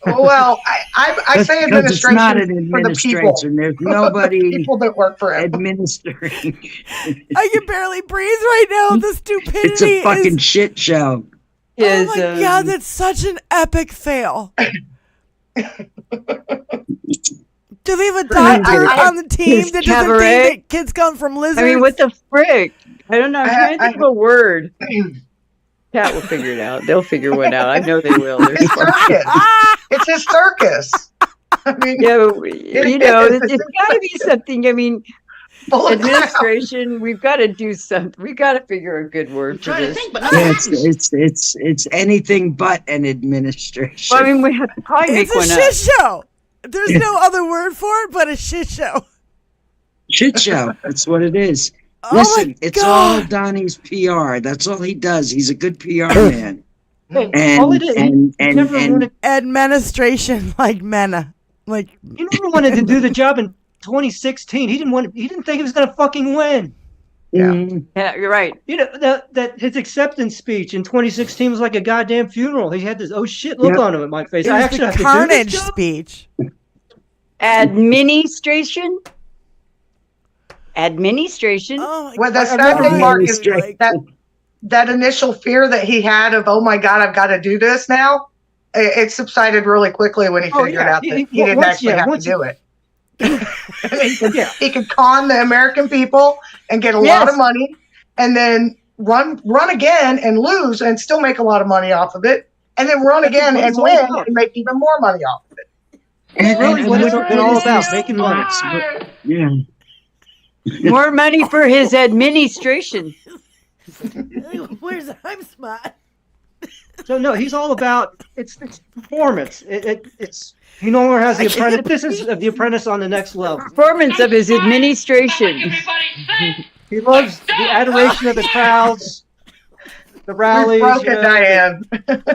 Well, I say Because it's not an administration for the people. administration. There's nobody People that work for him. administering. I can barely breathe right now. The stupidity It's a fucking is. shit show. Oh my god, that's such an epic fail. Do they have a doctor on the team His that doesn't cabaret? think that kids come from lizards? I mean, what the frick? I don't know. I'm trying to think of a word. Cat will figure it out. They'll figure one out. I know they will. They're It's smart. circus. It's a circus. I mean, Yeah, but it's got to be something. I mean, full of clowns. administration. We've got to do something. We've got to figure a good word for this. Yeah, it's anything but an administration. Well, I mean, we have to probably make It's a one shit up. show. There's no other word for it but a shit show. Shit show. That's what it is. Oh Listen, my it's all God. Donnie's PR. That's all he does. He's a good PR man. Hey, And all it is, and he never and wanted, Administration like Mena. Like he never wanted to do the job in 2016. He didn't think he was gonna fucking win. Mhm. Yeah, you're right. You know that his acceptance speech in 2016 was like a goddamn funeral. He had this oh shit look Yep. on him at my face. It I was actually the have to do carnage this job? speech. Administration. Administration. Oh my Well, the God. sad thing, Mark, is Administration. that initial fear that he had of, oh my God, I've got to do this now, it subsided really quickly when he Oh, figured yeah. out that He- he didn't once- actually yeah, have to once he- do it. Yeah. He could con the American people and get a lot Yes. of money, and then run again and lose and still make a lot of money off of it, and then run That's again what and it's all win about. and make even more money off of it. Really what it's been all is about, this making money. thoughts? Yeah. More money for his administration. Where's I'm smart? So no, he's all about it's performance. It's he no longer has the apprentice. This is the apprentice on the next level. Performance of his administration. He loves the adoration of the crowds, the We've rallies. broken you know, Diane.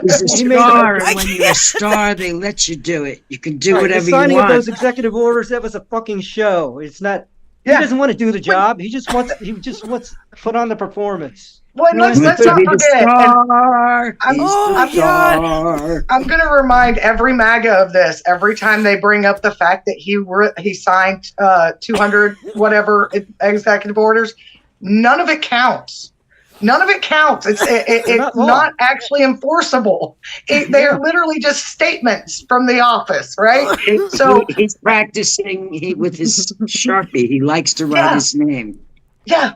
He's a He made star, it- and when you're a star, they let you do it. You can do right, whatever the you signing of want. those executive orders, that was a fucking show. It's not. He Yeah. doesn't want to do the job. He just wants to put on the performance. Well, let's He's not the forget. And star. I'm- He's oh the my God. star. I'm going to remind every MAGA of this every time they bring up the fact that he signed 200 whatever executive orders. None of it counts. None of it counts. It's not law. not actually enforceable. They are literally just statements from the office, right? So He's practicing with his Sharpie. He likes to write Yeah. his name. yeah,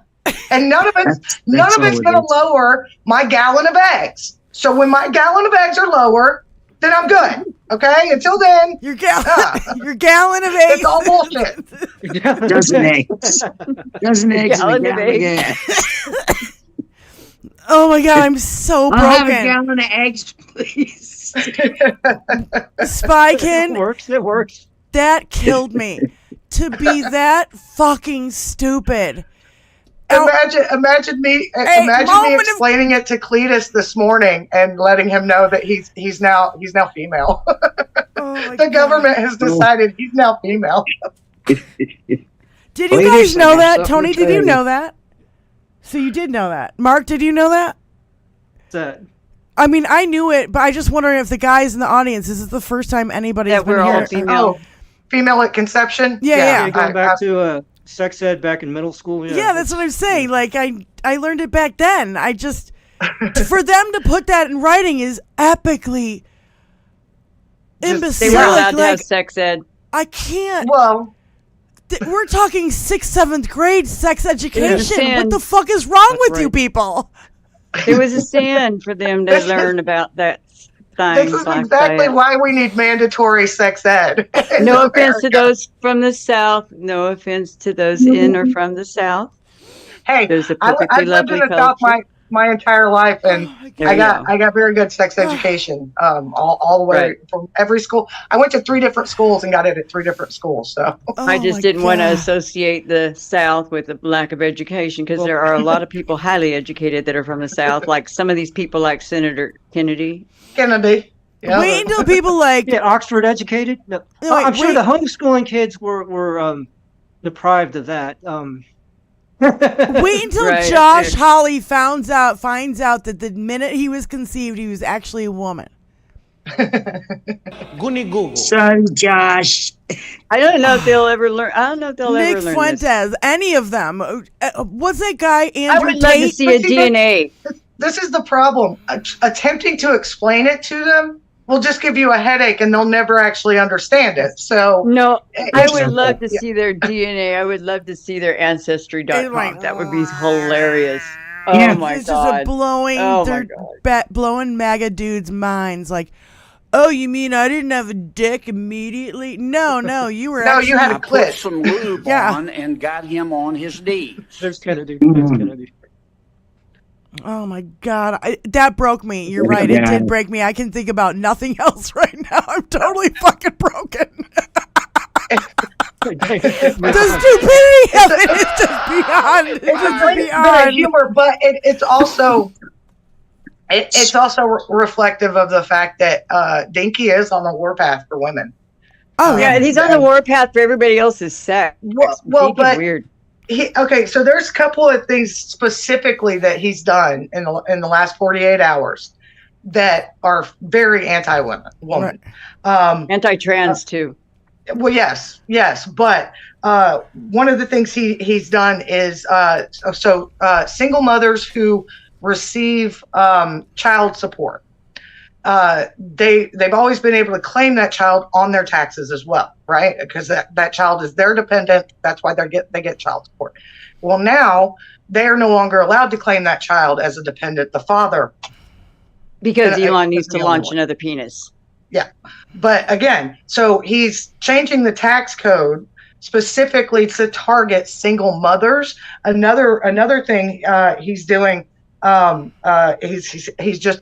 and none of it's That's going all to it is. lower my gallon of eggs. So when my gallon of eggs are lower, then I'm good. Okay. Until then, Your gallon, Ah. your gallon of it's eggs. all bullshit. Dozen eggs. Dozen eggs and a Gallon of gallon of eggs. gas. Oh my God, I'm so I'll have a broken. gallon of eggs, please. Spykin, It works. It works. that killed me. To be that fucking stupid. Imagine me moment of- explaining it to Cletus this morning and letting him know that he's now female. Oh my The God. government has decided he's now female. Did you Ladies, guys I know got that? something Tony, to did tell you you. know that? So you did know that. Mark, did you know that? So, I mean, I knew it, but I just wondering if the guys in the audience, this is the first time anybody's That been we're all here. female. Oh, female at conception. Yeah. going back to sex ed back in middle school. Yeah, that's what I'm saying. Like I learned it back then. I just for them to put that in writing is epically imbecile. They were allowed to Like, have sex ed. I can't. Well, We're talking 6th, 7th grade sex education. What Understand. the fuck is wrong That's with you right. people? There was a stand for them to This is- learn about that this thing. is exactly why we need mandatory sex ed. in No offense to America. those from the South. No offense to those in or from the South. Hey, There's a I've perfectly lived in lovely the South culture. my entire life, and Oh my There I you got go. I got very good sex education. All the way Right. from every school. I went to 3 different schools and got it at 3 different schools. So I Oh just my didn't want to God. associate the South with the lack of education because there are a lot of people highly educated that are from the South, like some of these people, like Senator Kennedy. Kennedy. Yeah. Wait until people like Yeah, Oxford educated. No, No, wait, I'm sure wait. the homeschooling kids were deprived of that. wait until Right. Josh Hawley finds out that the minute he was conceived, he was actually a woman. Goonie Google. Sorry, Josh. I don't know if they'll ever learn. I don't know if they'll Nick ever learn Fuentes, this. any of them. What's that guy, I Andrew would love to Tate? see a But see, that- DNA. This is the problem. Attempting to explain it to them will just give you a headache, and they'll never actually understand it. So No, I it's- would love to Yeah. see their DNA. I would love to see their ancestry.com. Like, That would be hilarious. Oh Yeah. my It's god. just a blowing, Oh, my they're God. blowing MAGA dudes' minds. Like, oh, you mean I didn't have a dick immediately? No, you were No, actually. you had I a put clit. some lube Yeah. on and got him on his knees. There's Kennedy. There's Kennedy. Oh my God, that broke me. You're Oh, right. It yeah. did break me. I can think about nothing else right now. I'm totally fucking broken. The stupidity of it is just beyond. It's It's a just great bit of beyond. humor, but it's also it's also reflective of the fact that Dinky is on the warpath for women. Oh Yeah, yeah. and he's on the warpath for everybody else's sex. Well, Dinky's but weird. Okay, so there's a couple of things specifically that he's done in the last 48 hours that are very anti-woman. Right. Anti-trans too. Well, yes, but one of the things he's done is single mothers who receive child support. They've always been able to claim that child on their taxes as well, right? Because that child is their dependent. That's why they get child support. Well, now they are no longer allowed to claim that child as a dependent. The father, because Elon needs to launch another penis. Yeah, but again, so he's changing the tax code specifically to target single mothers. Another thing he's doing, he's just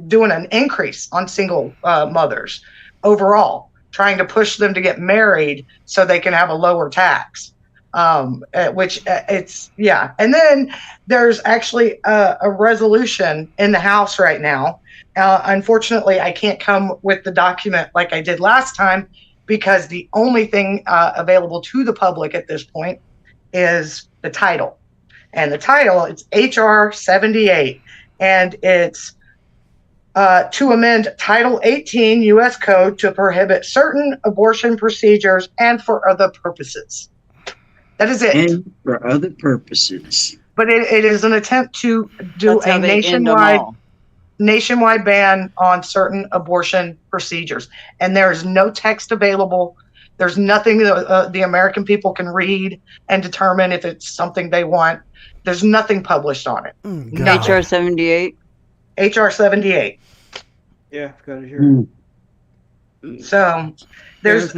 doing an increase on single mothers overall, trying to push them to get married so they can have a lower tax. It's and then there's actually a resolution in the House right now. Unfortunately, I can't come with the document like I did last time because the only thing available to the public at this point is the title. And the title, it's HR 78, and it's to amend Title 18 U.S. Code to prohibit certain abortion procedures and for other purposes. That is it. And for other purposes. But it is an attempt to do a nationwide ban on certain abortion procedures. And there is no text available. There's nothing that the American people can read and determine if it's something they want. There's nothing published on it. HR 78? HR 78. Yeah, I've got it here. So there's,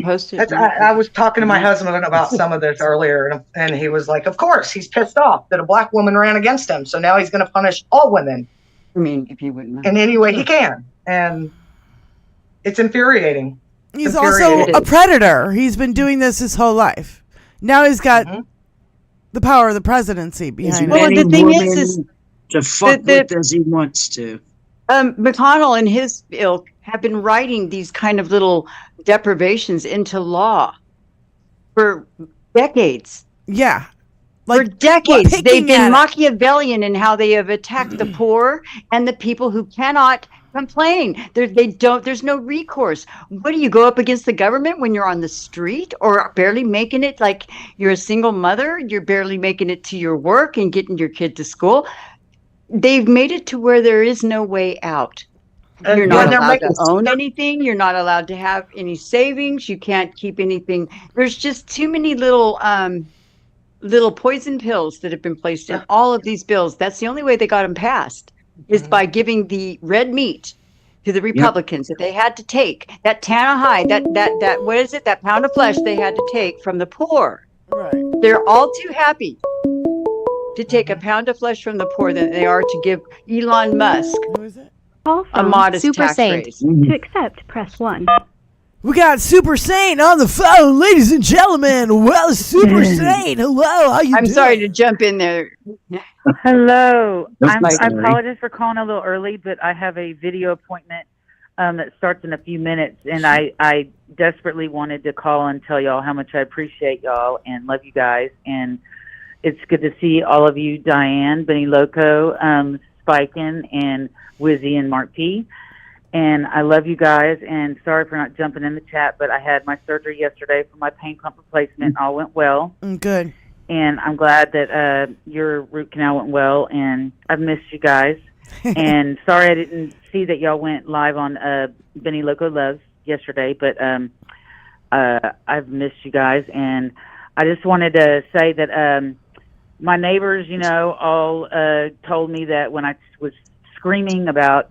Posted. I was talking to my husband about some of this earlier, and he was like, of course, he's pissed off that a black woman ran against him. So now he's going to punish all women. I mean, if you wouldn't. In any way he can. And it's infuriating. He's also a predator. He's been doing this his whole life. Now he's got the power of the presidency behind him. Well, the thing is to fuck with as he wants to. McConnell and his ilk have been writing these kind of little deprivations into law for decades. Yeah. For decades. They've been Machiavellian in how they have attacked the poor and the people who cannot complain. There's no recourse. What do you go up against the government when you're on the street or barely making it? Like you're a single mother, you're barely making it to your work and getting your kid to school. They've made it to where there is no way out. You're not allowed to own anything. You're not allowed to have any savings. You can't keep anything. There's just too many little poison pills that have been placed in all of these bills. That's the only way they got them passed is by giving the red meat to the Republicans that they had to take. That Tanahide, that what is it? That pound of flesh they had to take from the poor. Right. They're all too happy to take a pound of flesh from the poor than they are to give Elon Musk a modest Super tax Saint. raise. To accept, press 1. We got Super Saint on the phone, ladies and gentlemen. Well, Super Saint, hello. How you I'm doing? sorry to jump in there. Hello. That's I sorry. apologize for calling a little early, but I have a video appointment that starts in a few minutes, and I desperately wanted to call and tell y'all how much I appreciate y'all and love you guys. And it's good to see all of you, Diane, Benny Loco, Spiken, and Wizzy and Mark P. And I love you guys, and sorry for not jumping in the chat, but I had my surgery yesterday for my pain pump replacement. All went well. Good. And I'm glad that your root canal went well, and I've missed you guys. And sorry I didn't see that y'all went live on Benny Loco Loves yesterday, but I've missed you guys. And I just wanted to say that my neighbors, all told me that when I was screaming about,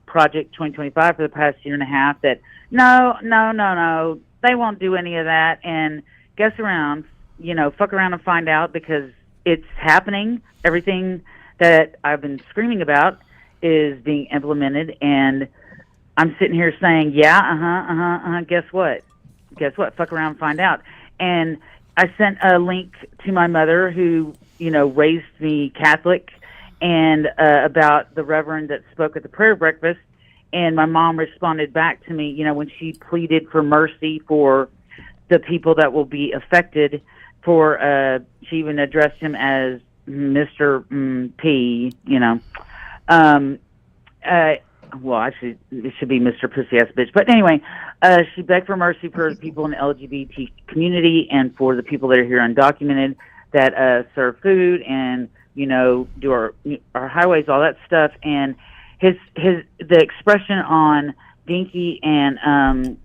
Project 2025 for the past year and a half, that no, they won't do any of that. And guess around, fuck around and find out, because it's happening. Everything that I've been screaming about is being implemented, and I'm sitting here saying, guess what? Fuck around and find out. And I sent a link to my mother who, raised me Catholic, and about the reverend that spoke at the prayer breakfast. And my mom responded back to me, when she pleaded for mercy for the people that will be affected. She even addressed him as Mr. P. Well, actually, it should be Mr. Pussy Ass Bitch. But anyway, she begged for mercy for the people in the LGBT community and for the people that are here undocumented that serve food and do our highways, all that stuff. And the expression on Dinky and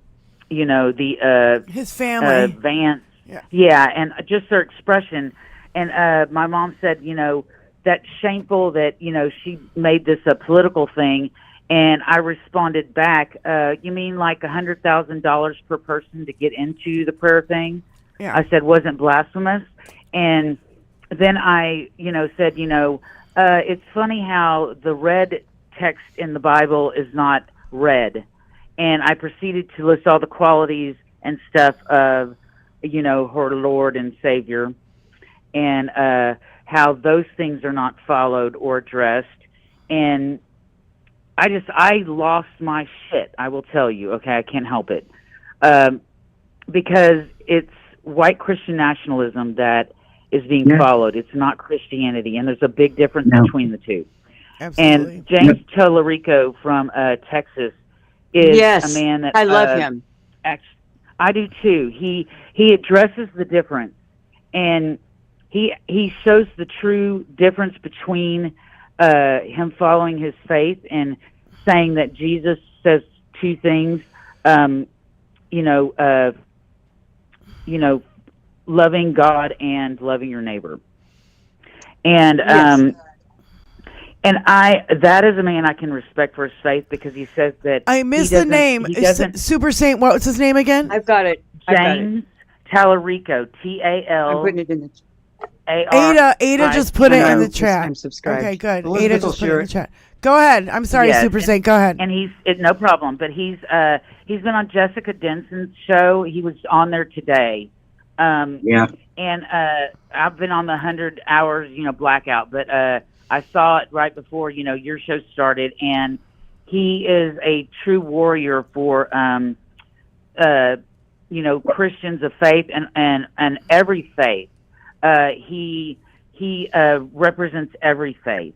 his family, Vance, and just their expression. And my mom said, that's shameful that she made this a political thing. And I responded back, you mean like $100,000 per person to get into the prayer thing? Yeah. I said, wasn't blasphemous. And then I, said, it's funny how the red text in the Bible is not red. And I proceeded to list all the qualities and stuff of, her Lord and Savior, and how those things are not followed or addressed. And I lost my shit, I will tell you, okay? I can't help it. Because it's white Christian nationalism that is being followed. It's not Christianity, and there's a big difference between the two. Absolutely. And James Tellerico from Texas is a man that I love him. I do too. He addresses the difference, and he shows the true difference between him following his faith and saying that Jesus says two things, loving God and loving your neighbor. And that is a man I can respect for his faith, because he says that I missed the name. Super Saint. What's his name again? I've got it. James Tallarico, I'm putting it in the Ada just put it in the chat. I'm subscribed. Okay, good. Elizabeth Ada will just put it share in the it. chat. Go ahead. I'm sorry, Yes, Super Saint. Go ahead. And no problem. But he's been on Jessica Denson's show. He was on there today. And I've been on the 100 hours, blackout. But I saw it right before, your show started. And he is a true warrior for, Christians of faith and every faith. He represents every faith.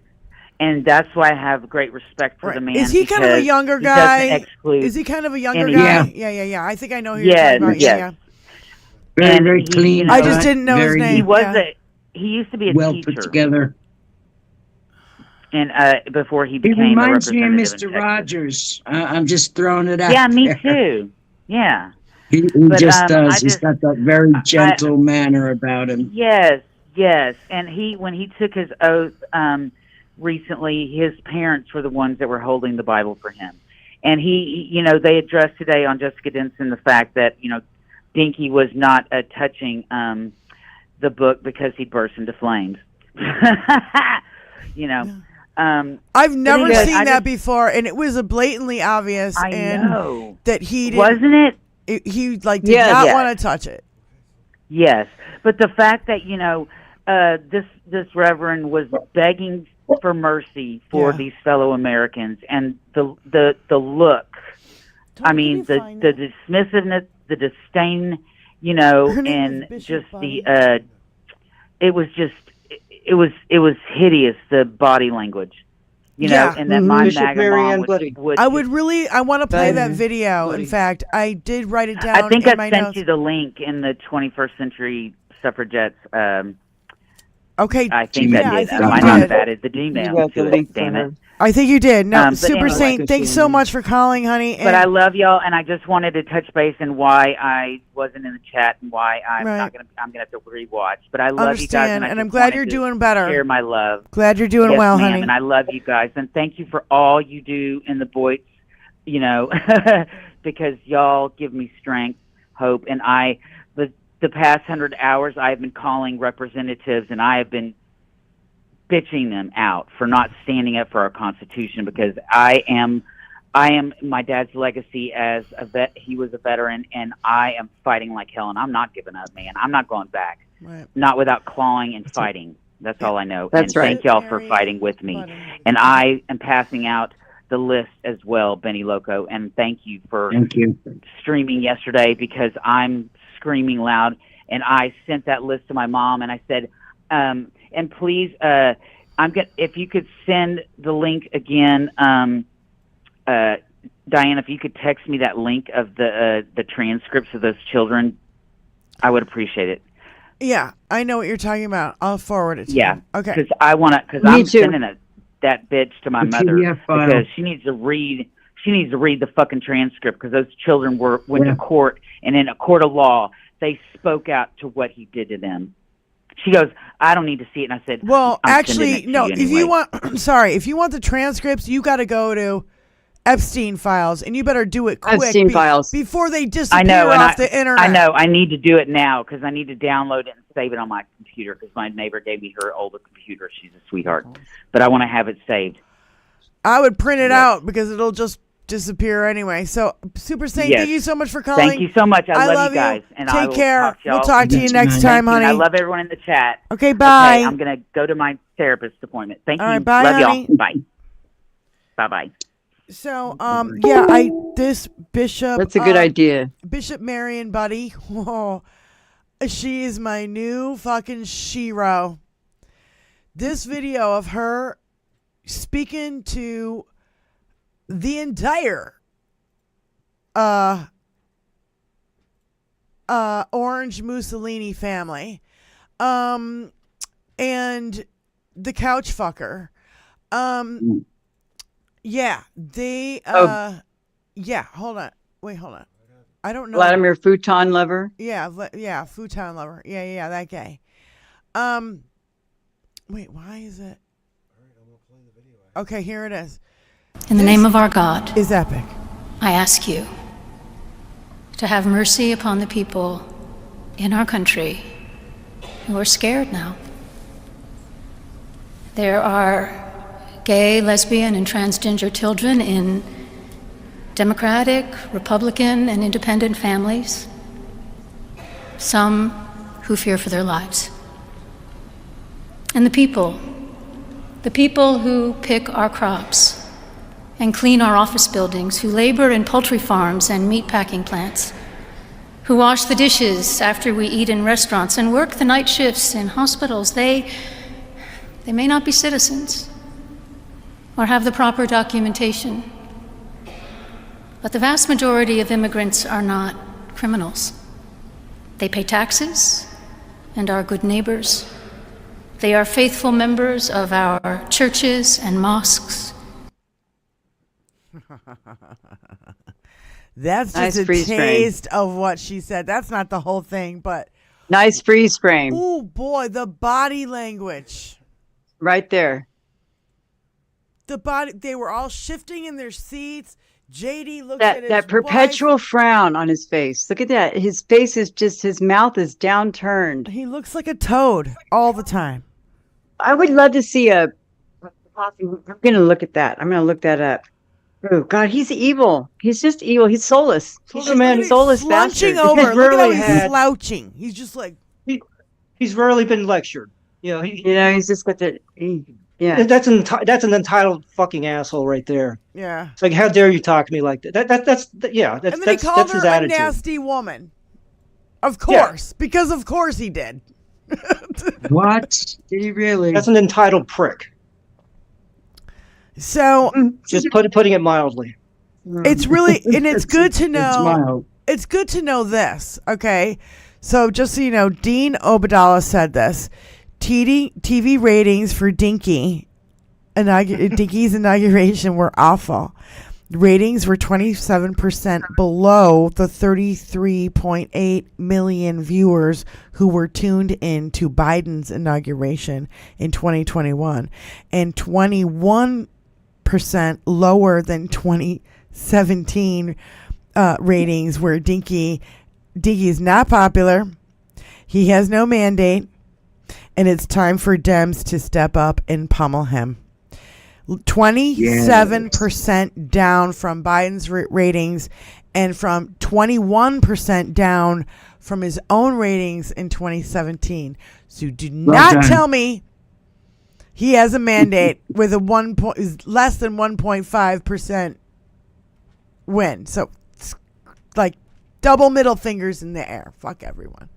And that's why I have great respect for the man. Is he kind of a younger guy? Is he kind of a younger guy? Yeah. I think I know who you're talking about. Yeah. Very clean. I just didn't know his name. He used to be a well teacher. Put together. And before he He became reminds me a of representative Mr. Rogers. I'm just throwing it out. Yeah, me there. too. Yeah. He just does. He's got that very gentle manner about him. Yes. And when he took his oath recently, his parents were the ones that were holding the Bible for him. And they addressed today on Jessica Denson the fact that, Dinky was not touching the book because he burst into flames. I've never seen that before, and it was a blatantly obvious. I know that he didn't, wasn't it. He did not want to touch it. Yes, but the fact that this reverend was begging for mercy for these fellow Americans, and the look. I mean, the dismissiveness, the disdain, and just it was hideous, the body language, and that my Bishop MAGA Marianne mom Bloody. I want to play that video. In fact, I did write it down. I think in I my sent notes. you the link in the 21st Century Suffragettes. Okay. I think yeah, I did. I I might not have added the Gmail to it. Damn it. I think you did. No, But Super anyway. Saint, thanks so much for calling, honey. But I love y'all, and I just wanted to touch base on why I wasn't in the chat and why I'm gonna have to rewatch. But I love you guys, and I'm glad you're doing better. Share my love. Glad you're doing Yes, well, ma'am, honey. and I love you guys, and thank you for all you do in the Boys, because y'all give me strength, hope, and the past 100 hours I've been calling representatives, and I have been bitching them out for not standing up for our Constitution, because I am my dad's legacy as a vet. He was a veteran, and I am fighting like hell, and I'm not giving up, man. I'm not going back. Right. Not without clawing and fighting. That's all I know. That's and right. Thank y'all for fighting with me. And I am passing out the list as well, Benny Loco, and thank you for streaming yesterday, because I'm screaming loud. And I sent that list to my mom, and I said, and please, if you could send the link again, Diane, if you could text me that link of the transcripts of those children, I would appreciate it. Yeah, I know what you're talking about. I'll forward it to Yeah. you. Okay. Because I'm sending that bitch to my mother PDF file. because she needs to read the fucking transcript, because those children went to court, and in a court of law, they spoke out to what he did to them. She goes, I don't need to see it. And I said, well, I'm actually, no, you anyway. if you want, if you want the transcripts, you got to go to Epstein files, and you better do it quick Epstein files. before they disappear I know, and off the internet. I know. I need to do it now because I need to download it and save it on my computer, because my neighbor gave me her older computer. She's a sweetheart. But I want to have it saved. I would print it out because it'll just disappear anyway. So, Super Saint, thank you so much for calling. Thank you so much. I love you guys. And I Take will care. Talk to y'all. We'll talk to you next time, honey. I love everyone in the chat. Okay, bye. Okay, I'm going to go to my therapist appointment. Thank All you. right, bye, love honey. y'all. Bye. Bye-bye. So, this Bishop. That's a good idea. Bishop Marion Buddy. Whoa. She is my new fucking shero. This video of her speaking to the entire Orange Mussolini family, and the couch fucker. Yeah, they hold on. Wait, hold on. I don't know. Vladimir Futon lover. Yeah, futon lover. Yeah, that guy. Wait, why is it? Okay, here it is. In the name of our God, is epic. I ask you to have mercy upon the people in our country who are scared now. There are gay, lesbian, and transgender children in Democratic, Republican, and independent families, some who fear for their lives. And the people who pick our crops and clean our office buildings, who labor in poultry farms and meat packing plants, who wash the dishes after we eat in restaurants and work the night shifts in hospitals, they may not be citizens or have the proper documentation, but the vast majority of immigrants are not criminals. They pay taxes and are good neighbors. They are faithful members of our churches and mosques. That's just a taste of what she said. That's not the whole thing, but nice freeze frame. Oh boy, the body language. Right there. The body, they were all shifting in their seats. JD looks at that perpetual frown on his face. Look at that. His face is just, his mouth is downturned. He looks like a toad all the time. I would love to see I'm going to look at that. I'm going to look that up. Oh God, he's evil. He's just evil. He's soulless. He's a man, soulless bastard. Slouching over. Look at how he's slouching. He's just like he's rarely been lectured. He's just got the. Yeah, that's an entitled fucking asshole right there. Yeah, it's like, how dare you talk to me like that? That's and then he called that's her his attitude. A nasty woman. Of course, because of course he did. What? Did he really? That's an entitled prick. So just putting it mildly. It's really, and it's good to know. It's good to know this. Okay, so just so you know, Dean Obadala said this. TV ratings for Dinky's inauguration were awful. Ratings were 27% below the 33.8 million viewers who were tuned in to Biden's inauguration in 2021, and 21% lower than 2017 ratings, where Dinky's not popular. He has no mandate. And it's time for Dems to step up and pummel him. 27% down from Biden's ratings, and from 21% down from his own ratings in 2017. So do not tell me he has a mandate with a less than 1.5% win. So, like, double middle fingers in the air. Fuck everyone.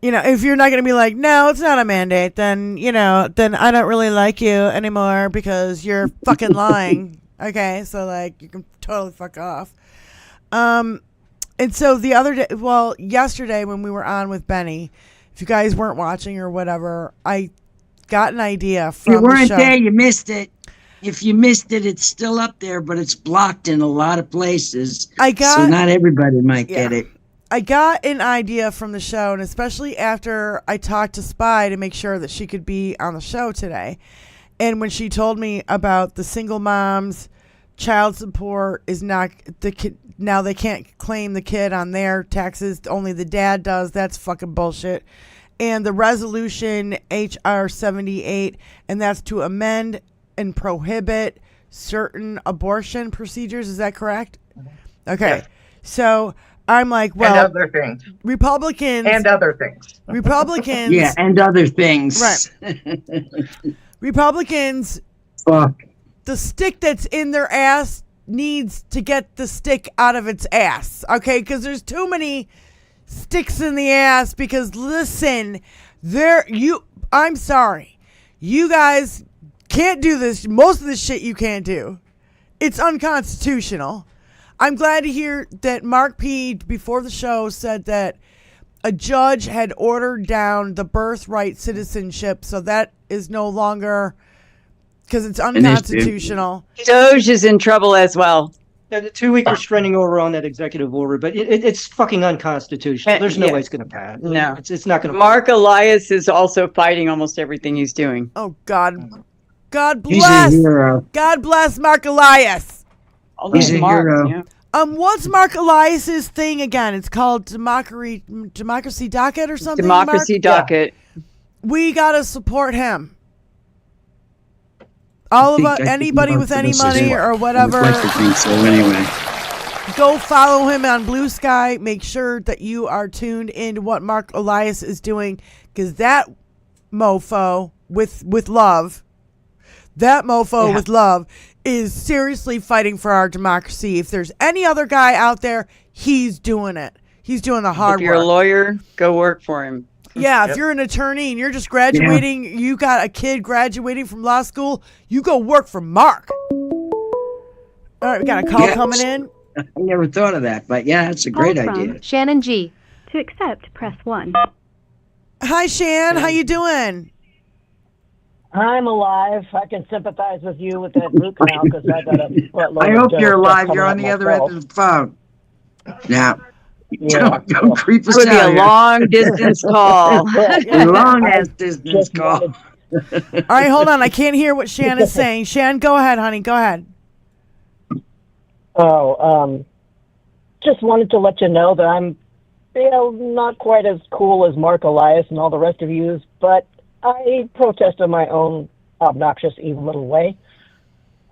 If you're not going to be like, no, it's not a mandate, then, then I don't really like you anymore because you're fucking lying. Okay, so, like, you can totally fuck off. And so the other day, yesterday when we were on with Benny, if you guys weren't watching or whatever, I got an idea from you weren't the show. there, you missed it. If you missed it, it's still up there, but it's blocked in a lot of places. So not everybody might get it. I got an idea from the show, and especially after I talked to Spy to make sure that she could be on the show today. And when she told me about the single moms, child support is not the kid. Now they can't claim the kid on their taxes. Only the dad does. That's fucking bullshit. And the resolution HR 78, and that's to amend and prohibit certain abortion procedures. Is that correct? Okay. Yes. So I'm like, well, and other things. Republicans. And other things. Republicans. Yeah, and other things. Right. Republicans. Fuck. The stick that's in their ass needs to get the stick out of its ass. Okay? Because there's too many sticks in the ass. Because listen, I'm sorry. You guys can't do this. Most of this shit you can't do. It's unconstitutional. I'm glad to hear that Mark P. before the show said that a judge had ordered down the birthright citizenship, so that is no longer, because it's unconstitutional. Doge is in trouble as well. Yeah, the 2-week restraining order on that executive order, but it's fucking unconstitutional. There's no way it's going to pass. No. It's not going to. Mark Elias is also fighting almost everything he's doing. Oh, God. God He's a bless. hero. God bless Mark Elias. He's a hero. Yeah. What's Mark Elias's thing again? It's called Democracy Docket or something. Democracy Mark? Docket. Yeah. We gotta support him. All of us, anybody with any money or whatever. I think so. Anyway, go follow him on Blue Sky. Make sure that you are tuned into what Mark Elias is doing, because that mofo with love. That mofo with love is seriously fighting for our democracy. If there's any other guy out there, he's doing it. He's doing the hard work. If you're a lawyer, go work for him. Yeah, if you're an attorney and you're just graduating, you got a kid graduating from law school, you go work for Mark. All right, we got a call coming in. I never thought of that, but yeah, it's a great idea. Shannon G. To accept, press 1. Hi, Shan. How you doing? I'm alive. I can sympathize with you with that root canal because I got a buttload. I hope you're alive. You're on the other end of the phone. Now, don't creep us out. It would be a long distance call. A long ass distance call. All right, hold on. I can't hear what Shan is saying. Shan, go ahead, honey. Go ahead. Just wanted to let you know that I'm, not quite as cool as Mark Elias and all the rest of you, but I protest in my own obnoxious, evil little way.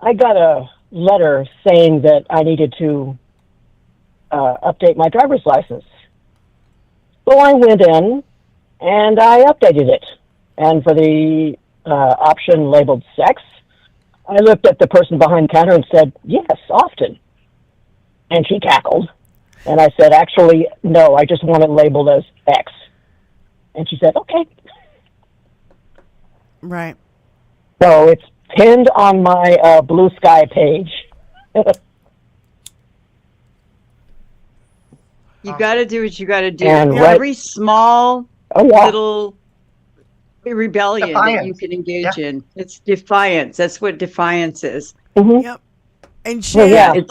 I got a letter saying that I needed to update my driver's license. So I went in and I updated it. And for the option labeled sex, I looked at the person behind the counter and said, yes, often. And she cackled. And I said, actually, no, I just want it labeled as X. And she said, okay. Right. So it's pinned on my Blue Sky page. You got to do what you got to do. And every small little rebellion that you can engage in, it's defiance. That's what defiance is. Mm-hmm. Yep. And Shan,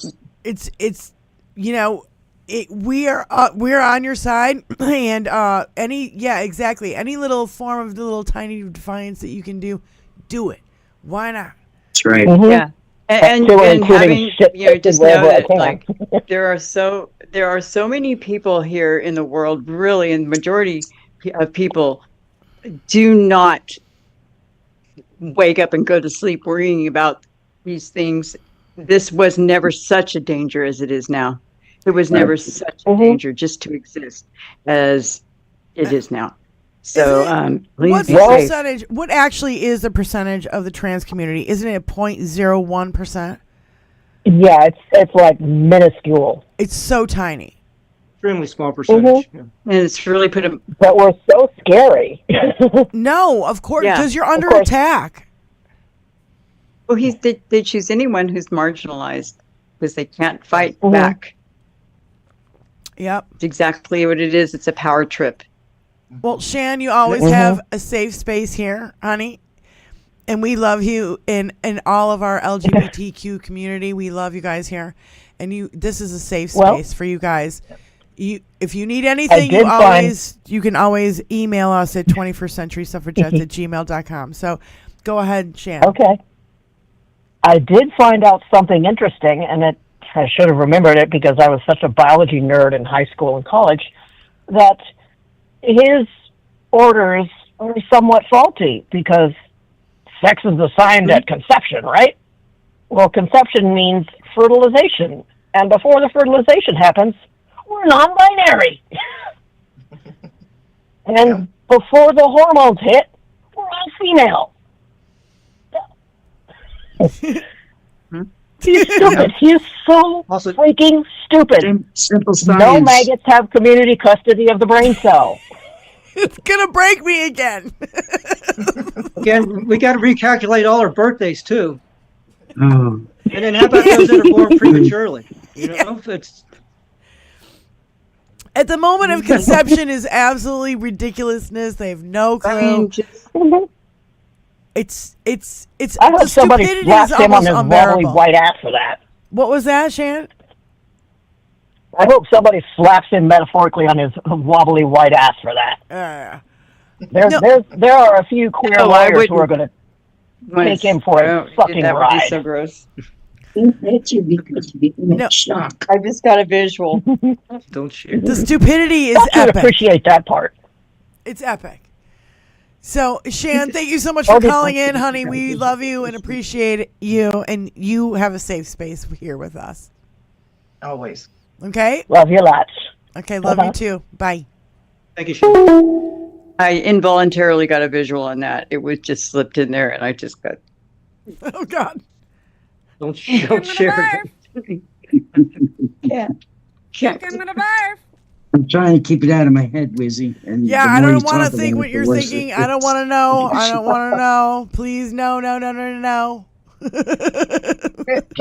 it's we're on your side, and any little form of the little tiny defiance that you can do it. Why not? That's right. Mm-hmm. Yeah, and having just know that like there are so many people here in the world, really, and the majority of people do not wake up and go to sleep worrying about these things. This was never such a danger as it is now. It was never such a danger just to exist as it is now. So, what's please be the safe. percentage? What actually is the percentage of the trans community? Isn't it 0.01%? Yeah, it's like minuscule. It's so tiny. Extremely small percentage. Yeah. And it's really put him. But we're so scary. No, of course, Yeah, because you're under course. attack. Well, they choose anyone who's marginalized because they can't fight Mhm. back. Yep. It's exactly what it is. It's a power trip. Well, Shan, you always have a safe space here, honey. And we love you in all of our LGBTQ community. We love you guys here. And this is a safe space for you guys. If you need anything, you can always email us at 21stcenturysuffragettes@gmail.com. So go ahead, Shan. Okay. I did find out something interesting, and I should have remembered it because I was such a biology nerd in high school and college, that his orders are somewhat faulty because sex is assigned at conception, right? Well, conception means fertilization, and before the fertilization happens, we're non-binary. And before the hormones hit, we're all female. He's stupid. He's so freaking stupid. Simple No science. maggots have community custody of the brain cell. It's gonna break me again. Again, we got to recalculate all our birthdays too. Oh. And then how about those that are born prematurely? You know, it's At the moment of conception is absolutely ridiculousness. They have no clue. It's I hope the somebody stupidity slaps is him on almost his wobbly unbearable. white ass for that. What was that, Shan? I hope somebody slaps him metaphorically on his wobbly white ass for that. There are a few queer No, I lawyers who are wouldn't. going to take him for a fucking That would ride. be so gross. That's you because you're in No. shock. I just got a visual. don't share. The stupidity is I should epic. appreciate that part. It's epic. So, Shan, thank you so much for Okay. calling in, honey. We love you and appreciate you, and you have a safe space here with us. Always. Okay? Love you lots. Okay, love you too. Bye. Thank you, Sean. I involuntarily got a visual on that. It was just slipped in there, and I just got. Oh, God. Don't share it. Can't. I'm trying to keep it out of my head, Wizzy. And Yeah, the I more don't you want talk to think about what it, you're the worse thinking. it I don't is. want to know. I don't want to know. Please, no. Can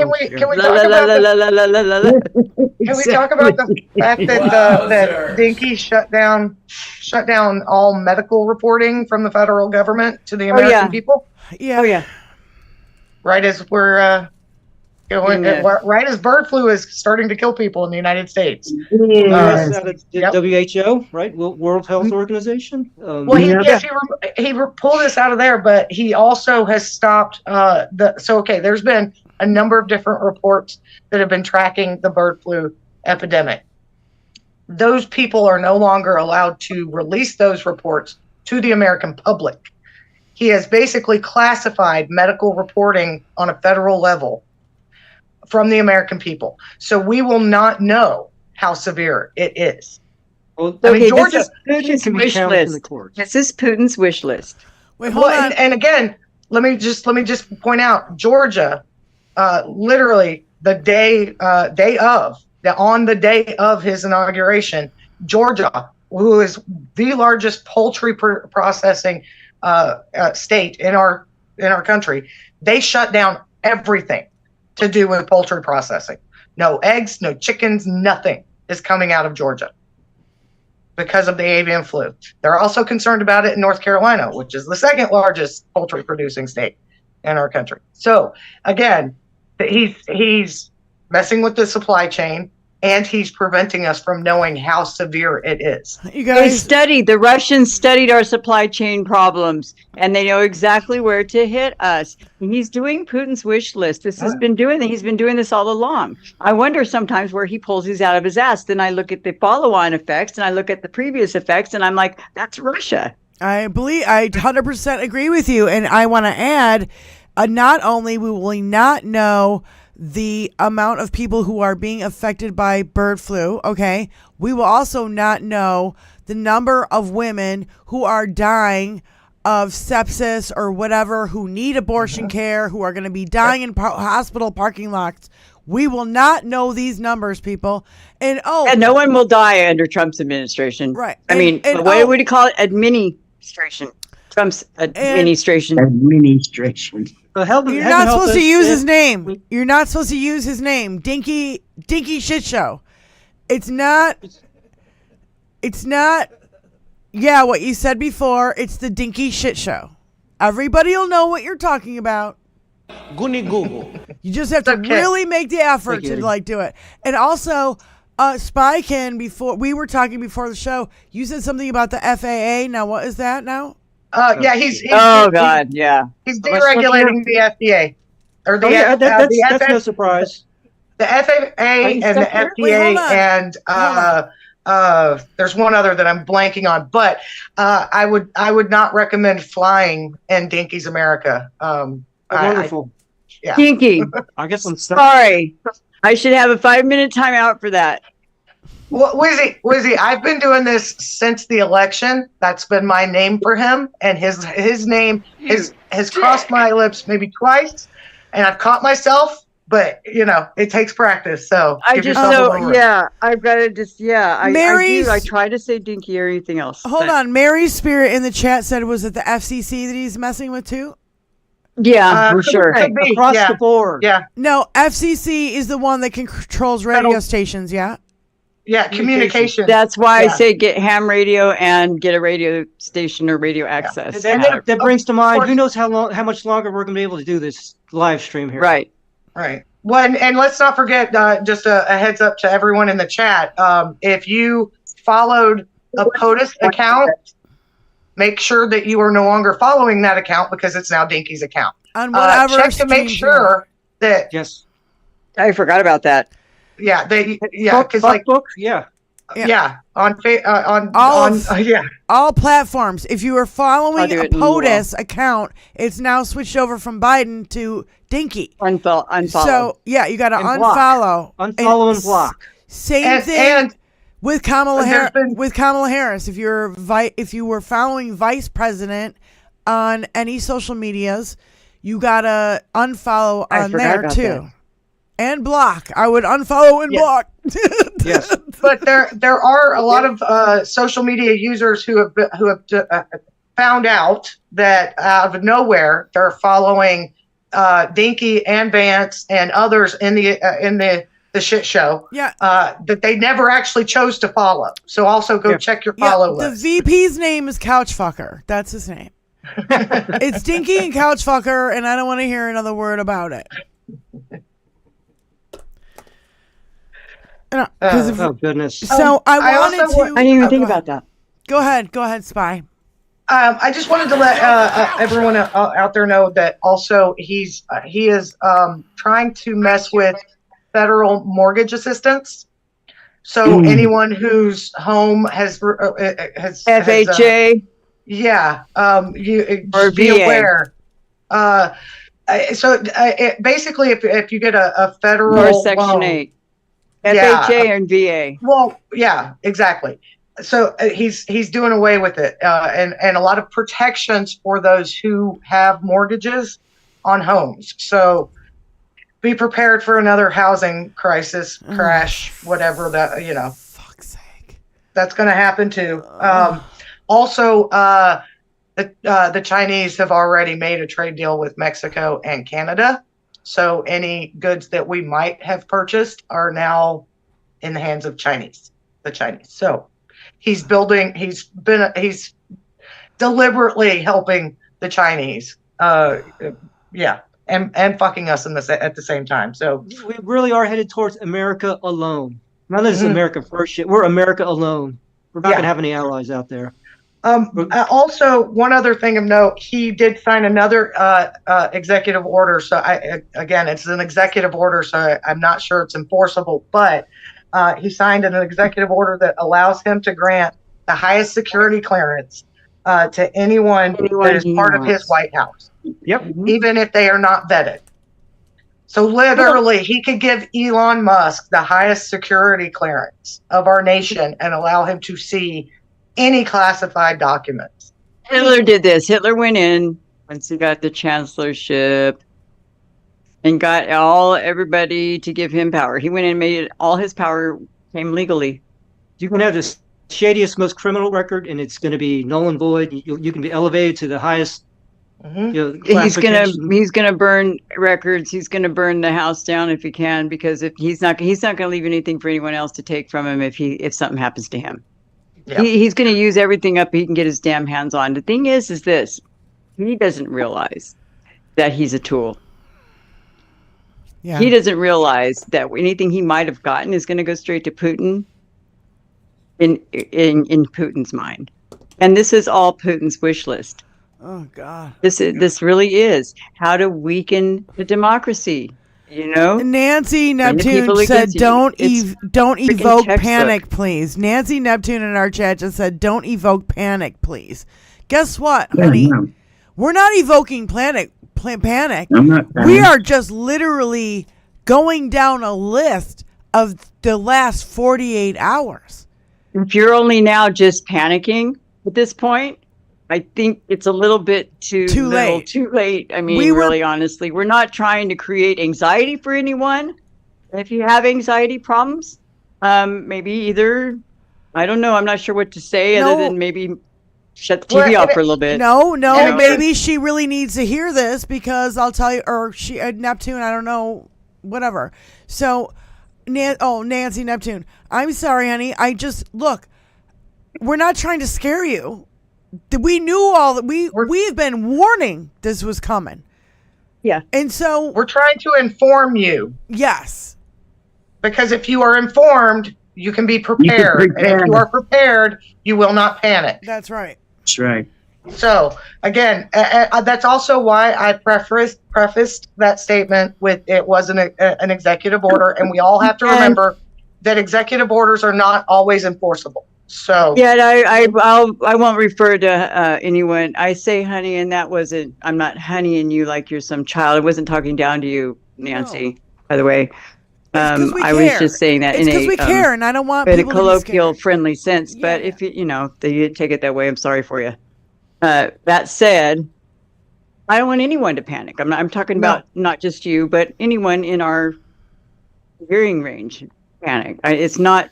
we La, talk la, about la, the la, la, la, la, la, la. Can we talk about the fact that that Dinky shut down all medical reporting from the federal government to the American yeah. people? Yeah. Oh yeah. Right as we're going, Yeah. right as bird flu is starting to kill people in the United States. Yes, out of Yep. WHO, right? World Health Organization. Well, he pulled this out of there, but he also has stopped there's been a number of different reports that have been tracking the bird flu epidemic. Those people are no longer allowed to release those reports to the American public. He has basically classified medical reporting on a federal level from the American people. So we will not know how severe it is. Well, I mean, Okay, Georgia this is Putin's can be wish challenged in the list. courts. This is Putin's wish list. Wait, hold Well, on. and again, let me just point out, Georgia, literally on the day of his inauguration, Georgia, who is the largest poultry processing state in our country, they shut down everything to do with poultry processing. No eggs, no chickens, nothing is coming out of Georgia because of the avian flu. They're also concerned about it in North Carolina, which is the second largest poultry producing state in our country. So again, he's messing with the supply chain, and he's preventing us from knowing how severe it is. You guys, The Russians studied our supply chain problems, and they know exactly where to hit us. And he's doing Putin's wish list. He's been doing this all along. I wonder sometimes where he pulls these out of his ass. Then I look at the follow-on effects, and I look at the previous effects, and I'm like, that's Russia. I 100% agree with you. And I want to add, not only will we not know the amount of people who are being affected by bird flu, okay, we will also not know the number of women who are dying of sepsis or whatever, who need abortion care, who are going to be dying in hospital parking lots. We will not know these numbers, people. And And no one will die under Trump's administration. Right. I mean, what would you call it? Administration. Trump's administration. Administration. You're not supposed to use his name. You're not supposed to use his name. Dinky Shit Show. It's not. Yeah, what you said before. It's the Dinky Shit Show. Everybody will know what you're talking about. Goonie Google. You just have to really make the effort to do it. And also, Spykin, before we were talking before the show, you said something about the FAA. Now, what is that now? Yeah, he's He's deregulating the FDA. Or the that's no surprise. The FAA and the FDA and there's one other that I'm blanking on, but I would not recommend flying in Dinky's America. Wonderful. Yeah. Dinky. I guess I'm sorry. I should have a 5-minute timeout for that. Well, Wizzy, I've been doing this since the election. That's been my name for him, and his name has crossed my lips maybe twice, and I've caught myself. But it takes practice. So I've got to just I try to say Dinky or anything else. Hold on, Mary's Spirit in the chat said, was it the FCC that he's messing with too? Yeah, for sure. Across the board. Yeah. No, FCC is the one that controls radio stations. Yeah. Yeah, communication. That's why I say get ham radio and get a radio station or radio access. And that brings to mind, who knows how much longer we're going to be able to do this live stream here. Right. Well, and let's not forget, just a heads up to everyone in the chat. If you followed a POTUS account, make sure that you are no longer following that account because it's now Dinky's account. On whatever check to make sure that. Yes. I forgot about that. Yeah, because on all platforms. If you were following a POTUS account, it's now switched over from Biden to Dinky. Unfollow. So you got to unfollow, and block. Same thing with Kamala Harris. With Kamala Harris, if you were following Vice President on any social medias, you got to unfollow on there too. That. And block. I would unfollow and block. Yes, but there are a lot of social media users who have found out that out of nowhere they're following Dinky and Vance and others in the shit show. Yeah. That they never actually chose to follow. So also go check your follow list. The VP's name is Couchfucker. That's his name. It's Dinky and Couchfucker, and I don't want to hear another word about it. Oh goodness! So I didn't even think about that. Go ahead, Spy. I just wanted to let everyone out there know that also he is trying to mess with federal mortgage assistance. So anyone whose home has FHA, you be aware. Basically, if you get a federal or Section 8. FHA and VA. Well, yeah, exactly. So he's doing away with it, and a lot of protections for those who have mortgages on homes. So be prepared for another housing crisis, crash, whatever that Fuck's sake, that's going to happen too. Also, the Chinese have already made a trade deal with Mexico and Canada. So any goods that we might have purchased are now in the hands of the Chinese. So he's deliberately helping the Chinese. And fucking us at the same time. So we really are headed towards America alone. None of this is America first shit. We're America alone. We're not going to have any allies out there. Also, one other thing of note, he did sign another executive order. So it's an executive order, so I'm not sure it's enforceable, but he signed an executive order that allows him to grant the highest security clearance to anyone that is part of his White House. Yep. Even if they are not vetted. So literally, he could give Elon Musk the highest security clearance of our nation and allow him to see any classified documents. Hitler did this. Hitler went in once he got the chancellorship, and got everybody to give him power. He went and made it, all his power came legally. You can have the shadiest, most criminal record, and it's going to be null and void. You can be elevated to the highest. He's gonna burn records. He's gonna burn the house down if he can, because if he's not gonna leave anything for anyone else to take from him if something happens to him. Yeah. He's gonna use everything up he can get his damn hands on. The thing is this: he doesn't realize that he's a tool. Yeah. He doesn't realize that anything he might have gotten is going to go straight to Putin. In Putin's mind, and this is all Putin's wish list. Oh God! This really is how to weaken the democracy. You know, Nancy Neptune said, "Don't evoke panic, please." Nancy Neptune in our chat just said, "Don't evoke panic, please." Guess what, honey? No. We're not evoking panic. I'm not panic. We are just literally going down a list of the last 48 hours. If you're only now just panicking at this point, I think it's a little bit too late. Too late. I mean, really, honestly, we're not trying to create anxiety for anyone. If you have anxiety problems, maybe either, I don't know, I'm not sure what to say other than maybe shut the TV off for a little bit. No, maybe she really needs to hear this, because I'll tell you, or Neptune, I don't know, whatever. So, Nancy Neptune, I'm sorry, honey. Look, we're not trying to scare you. We knew all that. We've been warning this was coming. Yeah. And so we're trying to inform you. Yes. Because if you are informed, you can be prepared. And if you are prepared, you will not panic. That's right. That's right. So again, that's also why I prefaced that statement with it was an executive order, and we all have to remember that executive orders are not always enforceable. So yeah, I won't refer to anyone. I say honey, and that wasn't. I'm not honeying you like you're some child. I wasn't talking down to you, Nancy. No. By the way, I was just saying that it's because we care, and I don't want in people a colloquial, friendly sense. Yeah. But if you didn't take it that way, I'm sorry for you. That said, I don't want anyone to panic. I'm talking about not just you, but anyone in our hearing range panic. It's not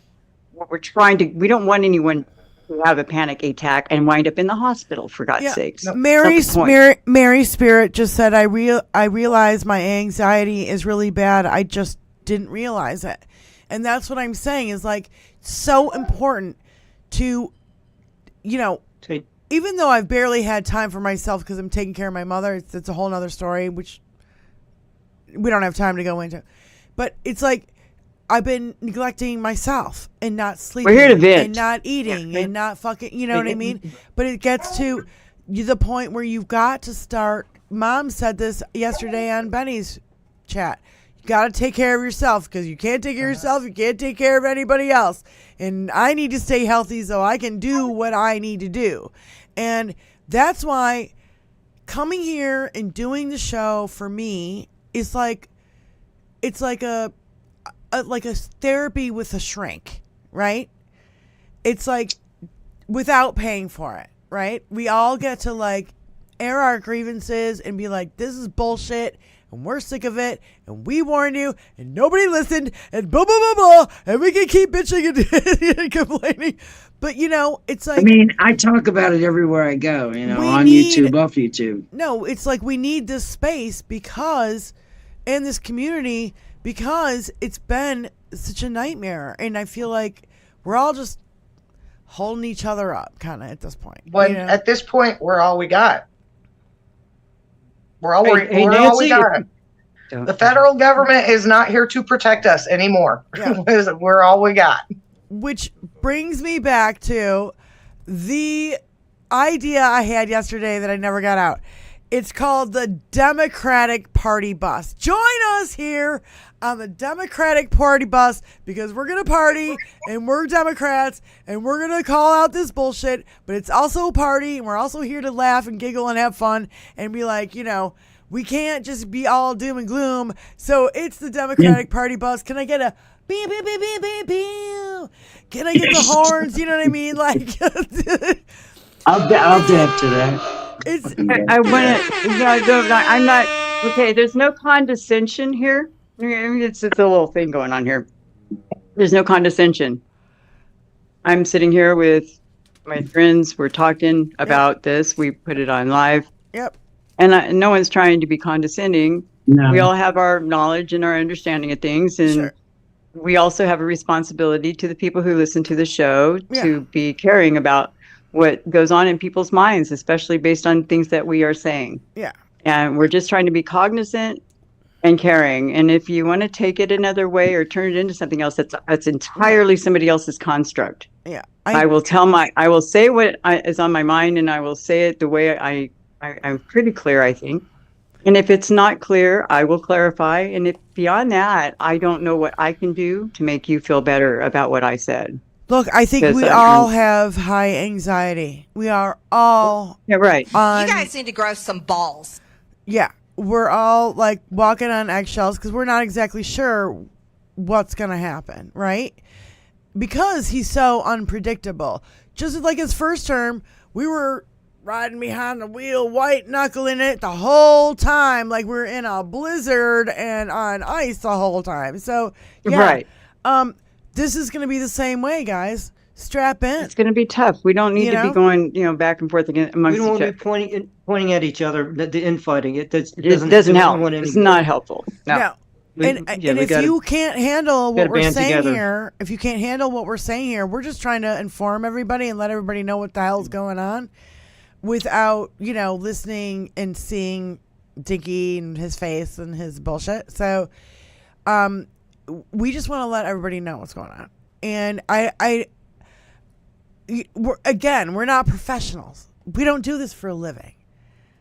what we're trying to. We don't want anyone to have a panic attack and wind up in the hospital, for God's sakes. No. Mary Spirit just said, I realize my anxiety is really bad. I just didn't realize it. And that's what I'm saying is like so important to, even though I've barely had time for myself because I'm taking care of my mother, it's a whole nother story, which we don't have time to go into. But it's like I've been neglecting myself and not sleeping. We're here to vent. And not eating and not fucking, you know what I mean? But it gets to the point where you've got to start. Mom said this yesterday on Benny's chat. You got to take care of yourself because you can't take care of yourself. You can't take care of anybody else. And I need to stay healthy so I can do what I need to do. And that's why coming here and doing the show for me is like, it's like a therapy with a shrink, right? It's like without paying for it, right? We all get to like air our grievances and be like, this is bullshit and we're sick of it and we warned you and nobody listened and blah, blah, blah, blah, and we can keep bitching and complaining. But, it's like... I talk about it everywhere I go, on YouTube, off YouTube. No, it's like we need this space because, in this community, because it's been such a nightmare. And I feel like we're all just holding each other up, kind of, at this point. At this point, we're all we got. We're all we got. The federal government is not here to protect us anymore. Yeah. We're all we got. Which brings me back to the idea I had yesterday that I never got out. It's called the Democratic Party Bus. Join us here on the Democratic Party Bus because we're going to party and we're Democrats and we're going to call out this bullshit, but it's also a party and we're also here to laugh and giggle and have fun and be like, we can't just be all doom and gloom. So it's the Democratic Party Bus. Can I get a beep, beep, beep, beep, beep, beep? Can I get the horns? You know what I mean? Like, I'll dab to that. I want to. I'm not. Okay, there's no condescension here. It's a little thing going on here. There's no condescension. I'm sitting here with my friends. We're talking about this. We put it on live. Yep. And no one's trying to be condescending. No. We all have our knowledge and our understanding of things. And Sure. we also have a responsibility to the people who listen to the show Yeah. to be caring about what goes on in people's minds, especially based on things that we are saying. Yeah. And we're just trying to be cognizant and caring. And if you want to take it another way or turn it into something else, that's entirely somebody else's construct. Yeah. I will say what is on my mind, and I will say it the way I'm pretty clear, I think. And if it's not clear, I will clarify. And if beyond that, I don't know what I can do to make you feel better about what I said. Look, I think we all have high anxiety. We are all right. You guys need to grow some balls. Yeah, we're all like walking on eggshells because we're not exactly sure what's going to happen, right? Because he's so unpredictable. Just like his first term, we were riding behind the wheel, white knuckling it the whole time, like we're in a blizzard and on ice the whole time. So, yeah, right. This is going to be the same way, guys. Strap in. It's going to be tough. We don't need to be going, back and forth again amongst We don't each want other. to be pointing at each other. The infighting. It doesn't help. It's not helpful. No. And if you can't handle what we're saying here, if you can't handle what we're saying here, we're just trying to inform everybody and let everybody know what the hell's going on without, listening and seeing Dinky and his face and his bullshit. So, we just want to let everybody know what's going on. And we're not professionals. We don't do this for a living.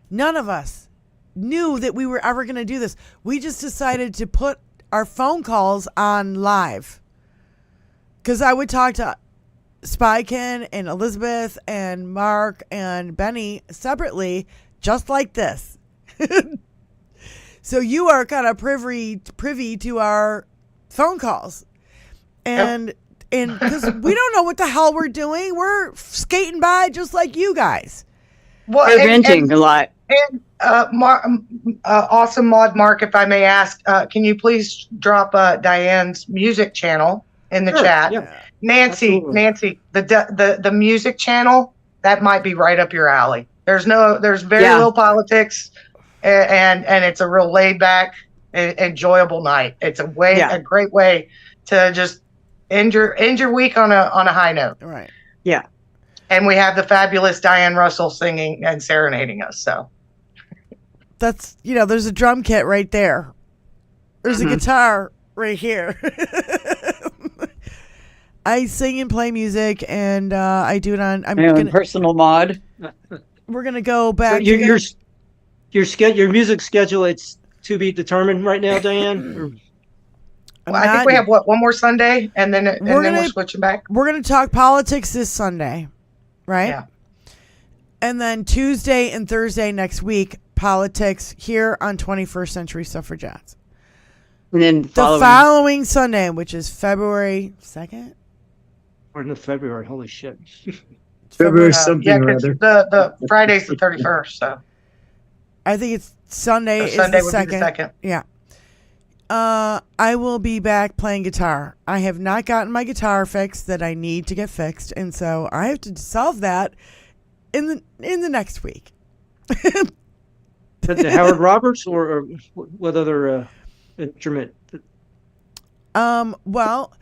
None of us knew that we were ever going to do this. We just decided to put our phone calls on live. Because I would talk to Spykin and Elizabeth and Mark and Benny separately, just like this. So you are kind of privy to our phone calls. And because we don't know what the hell we're doing. We're skating by just like you guys. Well, we're venting a lot. And awesome mod Mark, if I may ask, can you please drop Diane's music channel in the chat? Yeah. Nancy, the music channel, that might be right up your alley. There's very little politics, and it's a real laid back, enjoyable night. It's a great way to just end your week on a high note. Right. Yeah. And we have the fabulous Diane Russell singing and serenading us. So that's, there's a drum kit right there. There's a guitar right here. I sing and play music, and I do it on. Personal mod. We're gonna go back. So your music schedule, it's to be determined right now, Diane. I think we have one more Sunday, and then we're switching back. We're gonna talk politics this Sunday, right? Yeah. And then Tuesday and Thursday next week, politics here on 21st Century Suffragettes. And then the following Sunday, which is February 2nd. We're in February. Holy shit. February something or other. The Friday's the 31st, so. I think it's Sunday. So is Sunday the would second. be the second. Yeah. I will be back playing guitar. I have not gotten my guitar fixed that I need to get fixed, and so I have to solve that in the next week. The Howard Roberts or what other instrument? Well,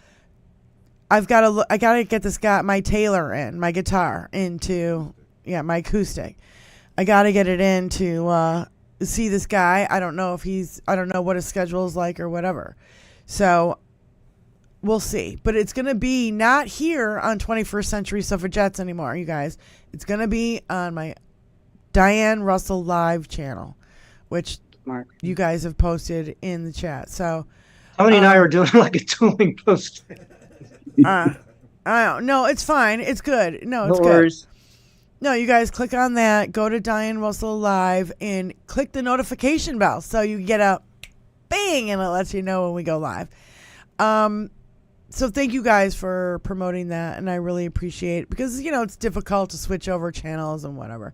I gotta get my Taylor my guitar into my acoustic. I gotta get it in to see this guy. I don't know what his schedule is like or whatever. So we'll see. But it's gonna be not here on 21st Century Suffragettes anymore, you guys. It's gonna be on my Diane Russell Live channel, which you guys have posted in the chat. So Tony and I are doing like a dueling post. I don't know. It's fine. It's good. No, it's good. No, you guys click on that, go to Diane Russell Live, and click the notification bell so you get a bing, and it lets you know when we go live. So thank you guys for promoting that, and I really appreciate it because, it's difficult to switch over channels and whatever.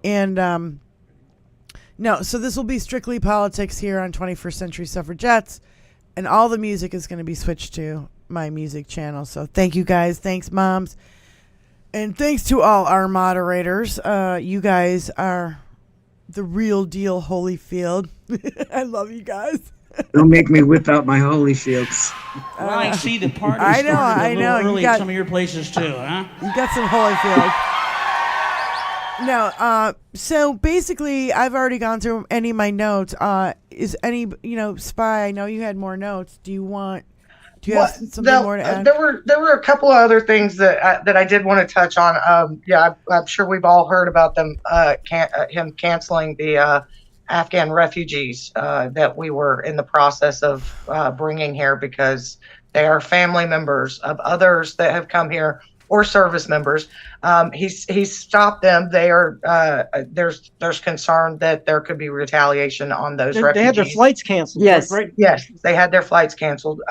And, No, so this will be strictly politics here on 21st Century Suffragettes, and all the music is going to be switched to my music channel. So thank you guys. Thanks, moms. And thanks to all our moderators. You guys are the real deal, Holyfield. I love you guys. Don't make me whip out my Holyfields. Well, I see the party I know, started I a know. little early You got- at some of your places too, huh? You got some Holyfield. No, so basically, I've already gone through any of my notes. Is any, Spy, I know you had more notes. Do you have something more to add? There were a couple of other things that I did want to touch on. I'm sure we've all heard about them. Him canceling the Afghan refugees that we were in the process of bringing here because they are family members of others that have come here or service members. He's stopped them. They are there's concern that there could be retaliation on those refugees. They had their flights canceled. Yes. Right? Yes, they had their flights canceled.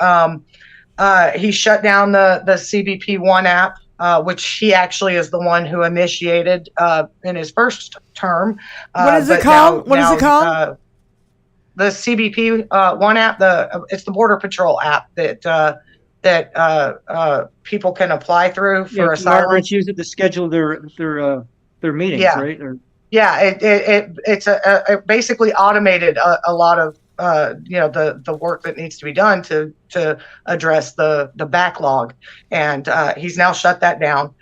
He shut down the CBP One app, which he actually is the one who initiated in his first term. What is it but called? now- What is it now, called? The CBP One app. It's the Border Patrol app that people can apply through for asylum. Migrants use it to schedule their meetings, Yeah. right? Or, Yeah, it's basically automated a lot of the work that needs to be done to address the backlog, and he's now shut that down.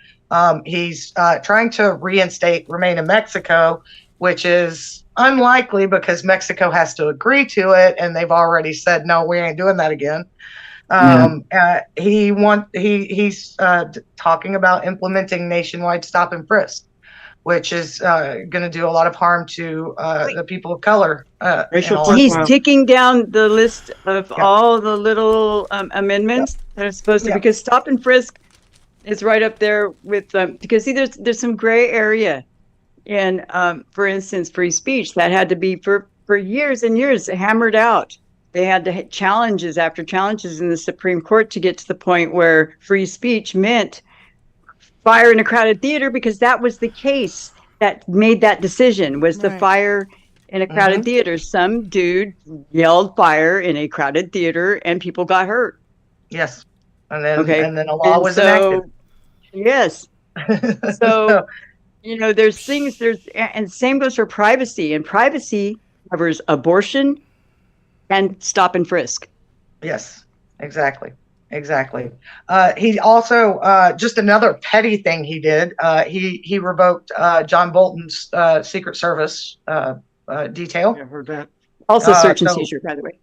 He's trying to remain in Mexico, which is unlikely because Mexico has to agree to it, and they've already said no, we ain't doing that again. He's talking about implementing nationwide stop and frisk, which is going to do a lot of harm to the people of color. He's ticking down the list of all the little amendments that are supposed to, because stop and frisk is right up there with because see, there's some gray area in, for instance, free speech that had to be for years and years hammered out. They had to hit challenges after challenges in the Supreme Court to get to the point where free speech meant fire in a crowded theater, because that was the case that made that decision, was the fire in a crowded theater. Some dude yelled fire in a crowded theater and people got hurt. Yes. And then a law was enacted. Yes. So, there's things, and same goes for privacy, and privacy covers abortion and stop and frisk. Yes, exactly. He also, just another petty thing he did, he revoked John Bolton's Secret Service detail. I heard that. Also search and seizure, by the way.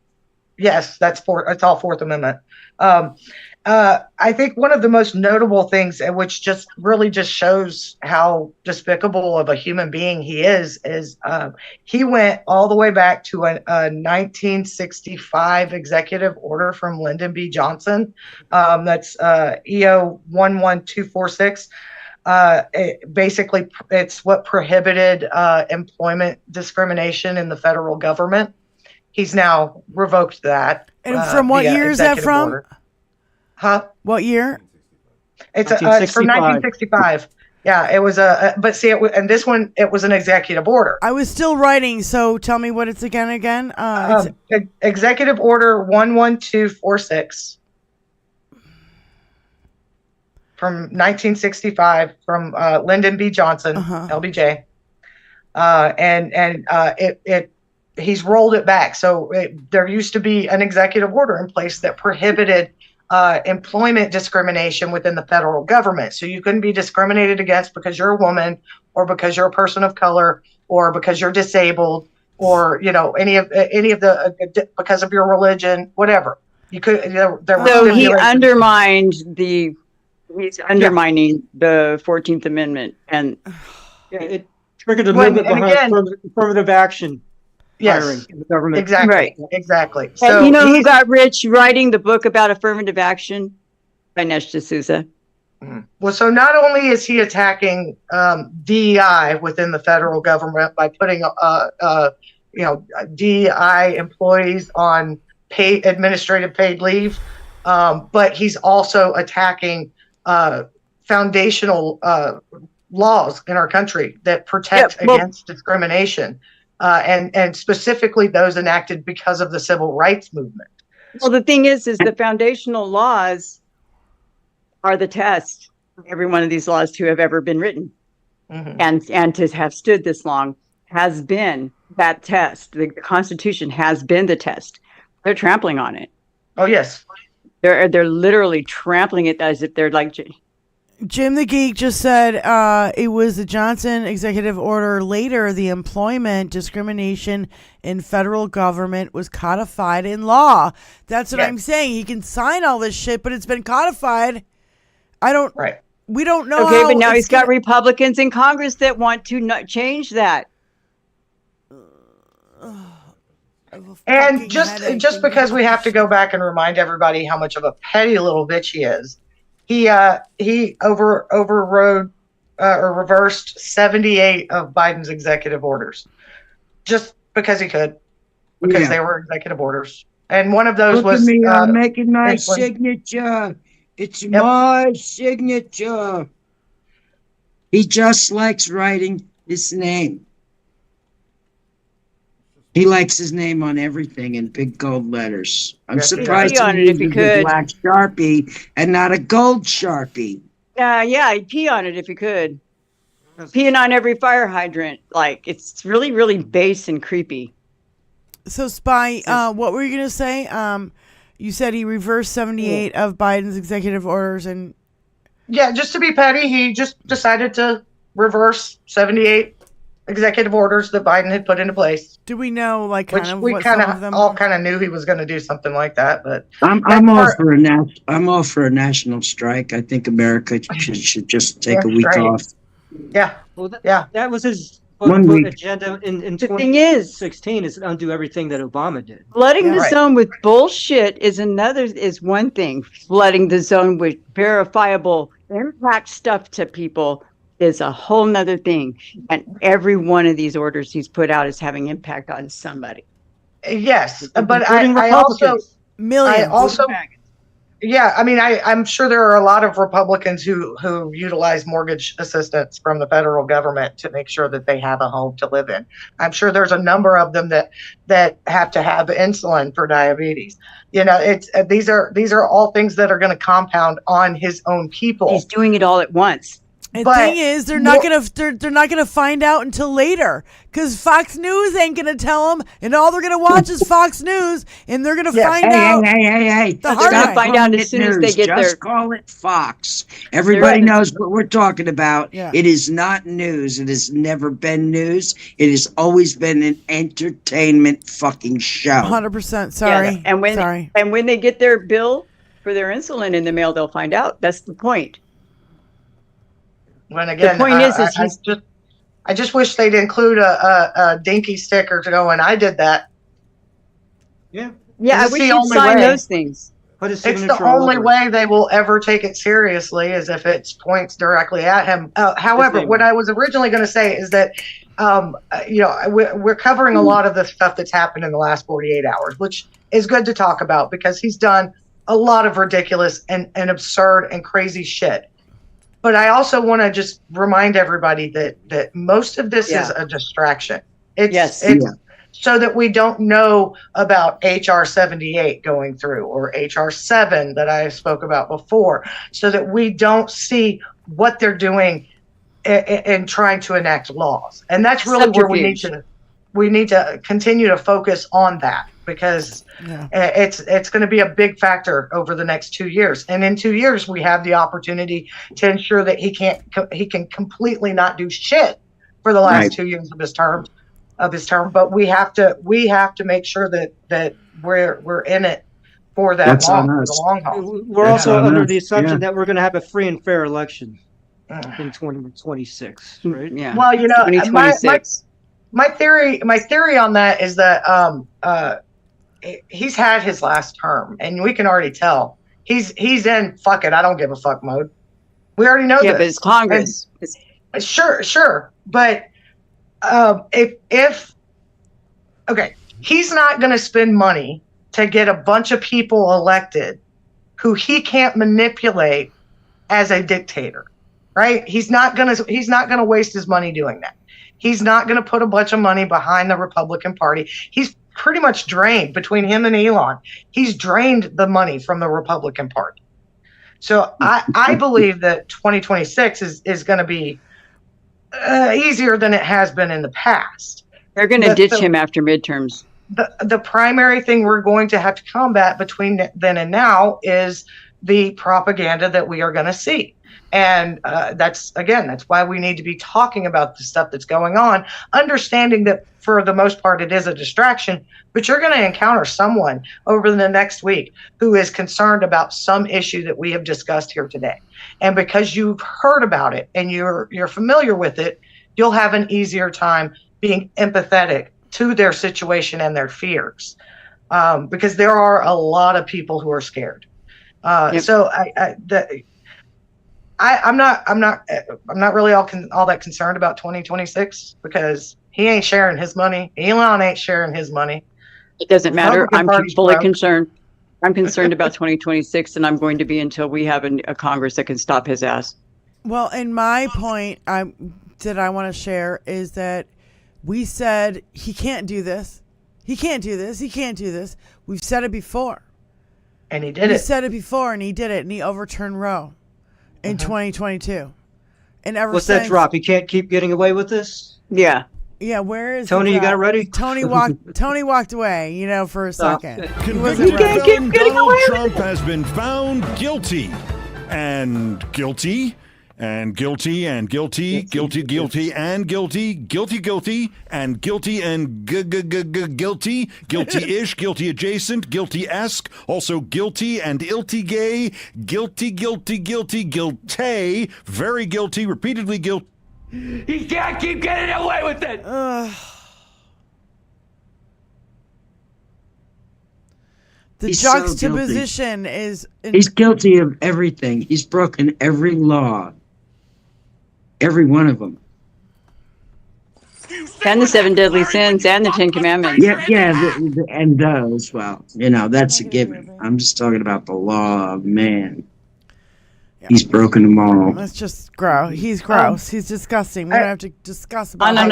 Yes, it's all Fourth Amendment. I think one of the most notable things, which just shows how despicable of a human being he is he went all the way back to a 1965 executive order from Lyndon B. Johnson. That's EO 11246. Basically, it's what prohibited employment discrimination in the federal government. He's now revoked that. And from what year is that from? Order. Huh? What year? It's from 1965. Yeah, it was but see, and this one, it was an executive order. I was still writing, so tell me what it's again. Executive Order 11246 from 1965 from Lyndon B. Johnson, LBJ, and he's rolled it back. So there used to be an executive order in place that prohibited employment discrimination within the federal government. So you couldn't be discriminated against because you're a woman, or because you're a person of color, or because you're disabled, or any of the because of your religion, whatever. You could. So he undermined he's undermining the 14th Amendment, and it triggered a movement behind affirmative action. Yes, in the government. Exactly. Right. Exactly. So who got rich writing the book about affirmative action? Dinesh D'Souza. Well, so not only is he attacking DEI within the federal government by putting DEI employees on administrative paid leave, but he's also attacking foundational laws in our country that protect against discrimination. and specifically those enacted because of the civil rights movement. Well, the thing is the foundational laws are the test of every one of these laws to have ever been written. And to have stood this long has been that test. The Constitution has been the test. They're trampling on it. Oh, yes. They're literally trampling it as if they're like... Jim the Geek just said it was the Johnson executive order. Later, the employment discrimination in federal government was codified in law. That's what I'm saying. He can sign all this shit, but it's been codified. We don't know. Okay, but now he's got Republicans in Congress that want to not change that. And just because we have to go back and remind everybody how much of a petty little bitch he is, he overrode or reversed 78 of Biden's executive orders, just because he could, because they were executive orders. And one of those was I'm making my signature. It's my signature. He just likes writing his name. He likes his name on everything in big gold letters. I'm surprised he uses a black Sharpie and not a gold Sharpie. Yeah, I'd pee on it if you could. Peeing on every fire hydrant. Like, it's really, really base and creepy. So, Spy, what were you going to say? You said he reversed 78 of Biden's executive orders. And yeah, just to be petty, he just decided to reverse 78 executive orders that Biden had put into place. Do we know, like, kind Which of we what kind some of of them all kind of knew he was going to do something like that? But I'm all for a national strike. I think America should just take a week off. Yeah. Well, yeah. That was his One week. agenda in The thing is, 2016 is to undo everything that Obama did. flooding the zone with bullshit is one thing. Flooding the zone with verifiable impact stuff to people is a whole nother thing. And every one of these orders he's put out is having impact on somebody. Yes, but Including I also Republicans. Millions. Yeah, I mean, I'm sure there are a lot of Republicans who utilize mortgage assistance from the federal government to make sure that they have a home to live in. I'm sure there's a number of them that have to have insulin for diabetes. You know, these are all things that are going to compound on his own people. He's doing it all at once. The thing is, they're not gonna find out until later, because Fox News ain't gonna tell them, and all they're gonna watch is Fox News, and they're gonna find out. Hey! The hard They're way. gonna find out as soon as they get Just their. call it Fox. Everybody knows what we're talking about. Yeah. It is not news. It has never been news. It has always been an entertainment fucking show. 100%. Sorry. Yeah, and when they get their bill for their insulin in the mail, they'll find out. That's the point. When again, the point is I just wish they'd include a dinky sticker to go, and I did that. Yeah. Yeah, I wish you'd sign those things. It's the only way they will ever take it seriously is if it points directly at him. However, what I was originally going to say is that, we're covering a lot of the stuff that's happened in the last 48 hours, which is good to talk about because he's done a lot of ridiculous and absurd and crazy shit. But I also want to just remind everybody that most of this is a distraction. It's so that we don't know about HR 78 going through or HR 7 that I spoke about before, so that we don't see what they're doing in trying to enact laws. And that's really where we need to continue to focus on that, because it's going to be a big factor over the next 2 years. And in 2 years, we have the opportunity to ensure that he can completely not do shit for the last 2 years of his term. But we have to make sure that we're in it for that for the long haul. We're also under the assumption that we're going to have a free and fair election in 2026, right? Yeah. Well, 2026. My theory on that is that he's had his last term, and we can already tell he's in fuck it, I don't give a fuck mode. We already know Yeah, this. but it's Congress. Sure, but if he's not going to spend money to get a bunch of people elected who he can't manipulate as a dictator, right? He's not going to waste his money doing that. He's not going to put a bunch of money behind the Republican Party. He's pretty much drained between him and Elon. He's drained the money from the Republican Party. So I believe that 2026 is going to be easier than it has been in the past. They're going to ditch him after midterms. The primary thing we're going to have to combat between then and now is the propaganda that we are going to see. And that's why we need to be talking about the stuff that's going on, understanding that for the most part it is a distraction, but you're going to encounter someone over the next week who is concerned about some issue that we have discussed here today. And because you've heard about it and you're familiar with it, you'll have an easier time being empathetic to their situation and their fears, because there are a lot of people who are scared. So I'm not really all that concerned about 2026 because he ain't sharing his money. Elon ain't sharing his money. It doesn't matter. I'm fully broke. concerned. I'm concerned about 2026, and I'm going to be until we have a Congress that can stop his ass. Well, and my point that I want to share is that we said he can't do this. He can't do this. He can't do this. We've said it before. And he did it. We said it before, and he did it, and he overturned Roe in 2022. And ever What's since, that drop? He can't keep getting away with this? Yeah. Yeah, where is Tony? the You got it drop? ready? Tony walked away, for a second. He Convicted wasn't ready. felon Donald Trump has been found guilty and guilty and guilty and guilty, guilty and guilty, guilty and guilty and guilty, guilty-ish, guilty adjacent, guilty-esque, also guilty and ilty gay, guilty, very guilty, repeatedly guilty. He can't keep getting away with it. The He's so juxtaposition is... He's guilty of everything. He's broken every law. Every one of them. And the 7 deadly sins and the 10 commandments. Yeah, and those. Well, that's a given. I'm just talking about the law of man. He's broken them all. That's just gross. He's gross. He's disgusting. We don't have to discuss about I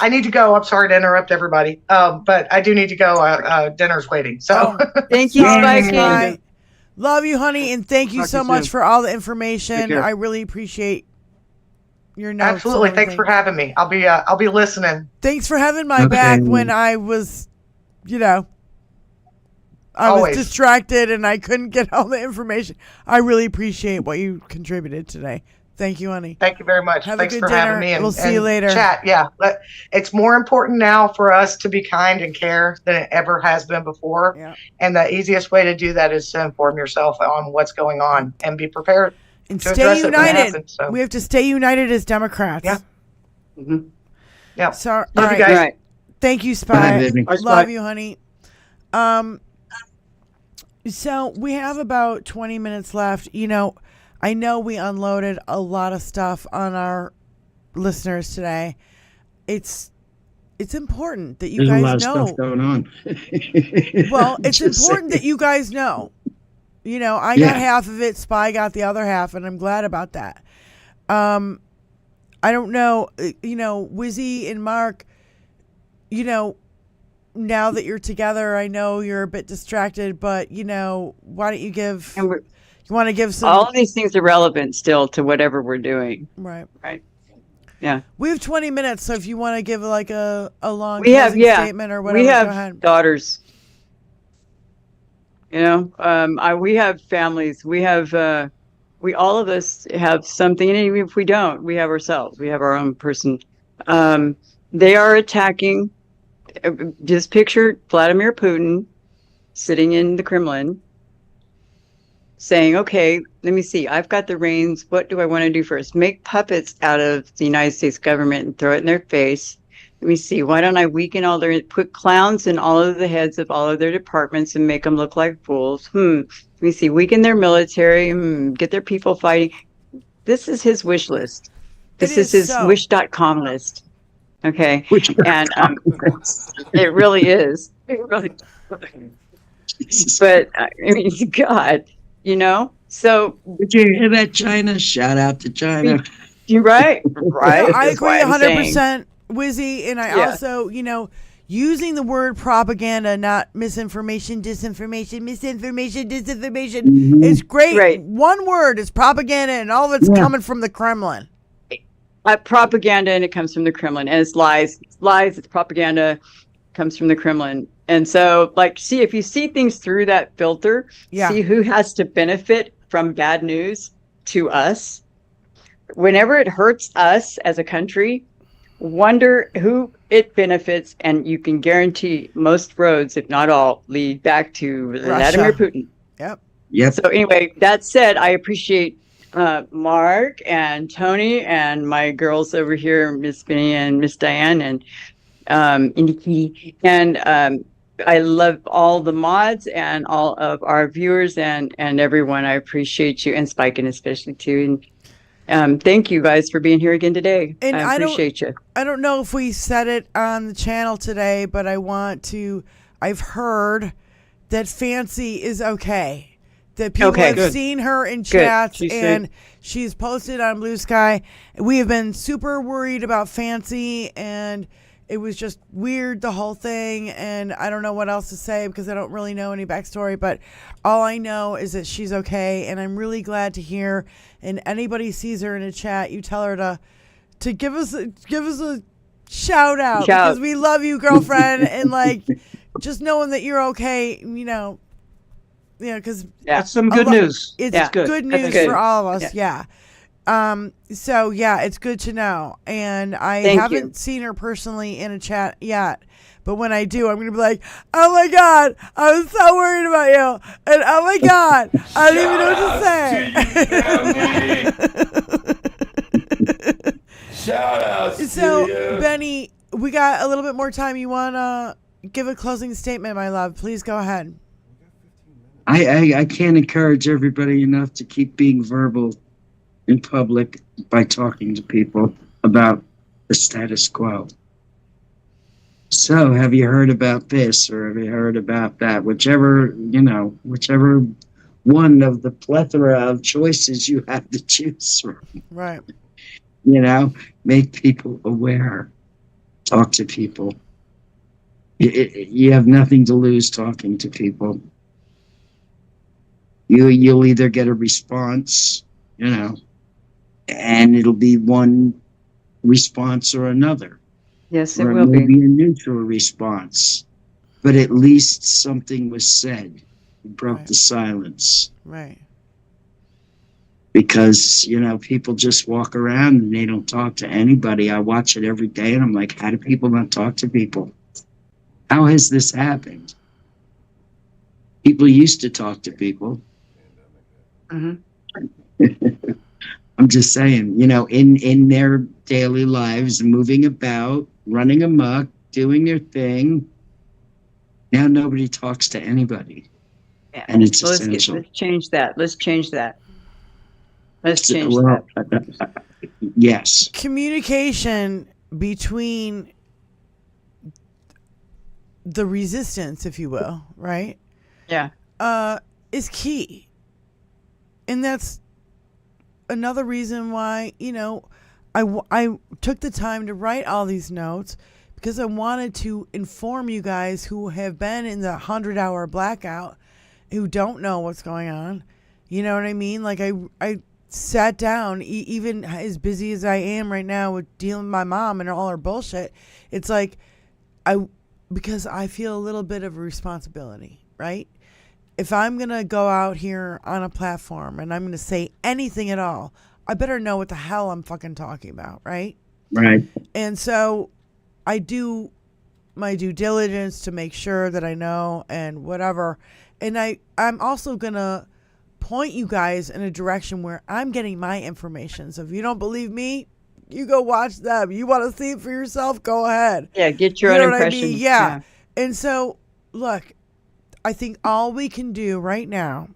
need to go. I'm sorry to interrupt everybody, but I do need to go. Dinner's waiting. So thank you, Spike. Love you, honey, and thank you Talk to so you much soon. for all the information. Take care. I really appreciate your notes. absolutely. and Thanks for everything. having me. I'll be listening. Thanks for having my back when I was, I Always. was distracted and I couldn't get all the information. I really appreciate what you contributed today. Thank you, honey. Thank you very much. Have Thanks a good for dinner. having me. And We'll see you later. Chat. Yeah, it's more important now for us to be kind and care than it ever has been before. Yeah. And the easiest way to do that is to inform yourself on what's going on and be prepared And to stay address it when it united. happens. So We have to stay united as Democrats. Yeah. yeah. So, all Love right. you guys. Thank you, Bye, Spy. baby. Bye, Love Spy. you, honey. So we have about 20 minutes left. I know we unloaded a lot of stuff on our listeners today. It's important that you There's a lot guys of know. stuff going on. Well, it's Just important that saying. you guys know. I got Yeah. half of it. Spy got the other half, and I'm glad about that. I don't know. Wizzy and Mark. Now that you're together, I know you're a bit distracted, but why don't you give? You want to give some? All of these things are relevant still to whatever we're doing. Right. Yeah. We have 20 minutes, so if you want to give like a long We have, closing statement or whatever, we go have ahead. daughters. We have families. We have, all of us have something, and even if we don't, we have ourselves. We have our own person. They are attacking. Just picture Vladimir Putin sitting in the Kremlin saying, okay, let me see. I've got the reins. What do I want to do first? Make puppets out of the United States government and throw it in their face. Let me see. Why don't I put clowns in all of the heads of all of their departments and make them look like fools? Let me see. Weaken their military. Get their people fighting. This is his wish list. This is his wish.com list. Okay. And it really is. It really. But I mean, God, So. Did you hear that, China? Shout out to China. You're right. Right. I That's why agree I'm saying. 100%, Wizzy, and I Yeah. also, using the word propaganda, not misinformation, disinformation, misinformation, disinformation. Mhm. It's great. Right. One word is propaganda, and all of it's coming from the Kremlin. Propaganda, and it comes from the Kremlin, and it's lies. It's lies. It's propaganda. Comes from the Kremlin. And so, if you see things through that filter, see who has to benefit from bad news to us. Whenever it hurts us as a country, wonder who it benefits, and you can guarantee most roads, if not all, lead back to Vladimir Putin. Yep. So anyway, that said, I appreciate Mark and Tony and my girls over here, Miss Benny and Miss Diane and Indy Kitty. And I love all the mods and all of our viewers and everyone. I appreciate you, and Spike and especially too. And thank you guys for being here again today. And I appreciate you. I don't know if we said it on the channel today, but I've heard that Fancy is okay. That people have seen her in chats, and she's posted on Blue Sky. We have been super worried about Fancy, and it was just weird, the whole thing, and I don't know what else to say because I don't really know any backstory, but all I know is that she's okay, and I'm really glad to hear. And anybody sees her in a chat, you tell her to give us a shout out because we love you, girlfriend, and just knowing that you're okay, because that's some good news. It's good news for all of us. Yeah. So it's good to know. And I haven't seen her personally in a chat yet. But when I do, I'm going to be like, oh my God, I was so worried about you. And oh my God, I don't even know what to say. Shout out to So, you. Benny, we got a little bit more time. You want to give a closing statement, my love? Please go ahead. I can't encourage everybody enough to keep being verbal in public by talking to people about the status quo. So, have you heard about this or have you heard about that? Whichever one of the plethora of choices you have to choose from. Right. Make people aware. Talk to people. You have nothing to lose talking to people. You'll either get a response, and it'll be one response or another. Yes, it or will maybe be a neutral response, but at least something was said. It broke the silence. Right. Because, people just walk around and they don't talk to anybody. I watch it every day and I'm like, how do people not talk to people? How has this happened? People used to talk to people. Mm-hmm. I'm just saying, in their daily lives, moving about, running amok, doing their thing. Now nobody talks to anybody. Yeah. And it's Let's essential. change that. Let's change that. Yes. Communication between the resistance, if you will, right? Yeah. Is key. And that's another reason why, I took the time to write all these notes because I wanted to inform you guys who have been in the 100-hour blackout, who don't know what's going on. You know what I mean? I sat down, even as busy as I am right now with dealing with my mom and all her bullshit. It's because I feel a little bit of a responsibility, right? If I'm going to go out here on a platform and I'm going to say anything at all, I better know what the hell I'm fucking talking about, right? Right. And so I do my due diligence to make sure that I know and whatever. And I'm also going to point you guys in a direction where I'm getting my information. So if you don't believe me, you go watch them. You want to see it for yourself, go ahead. Yeah, get your own impression. Yeah. And so, look, I think all we can do right now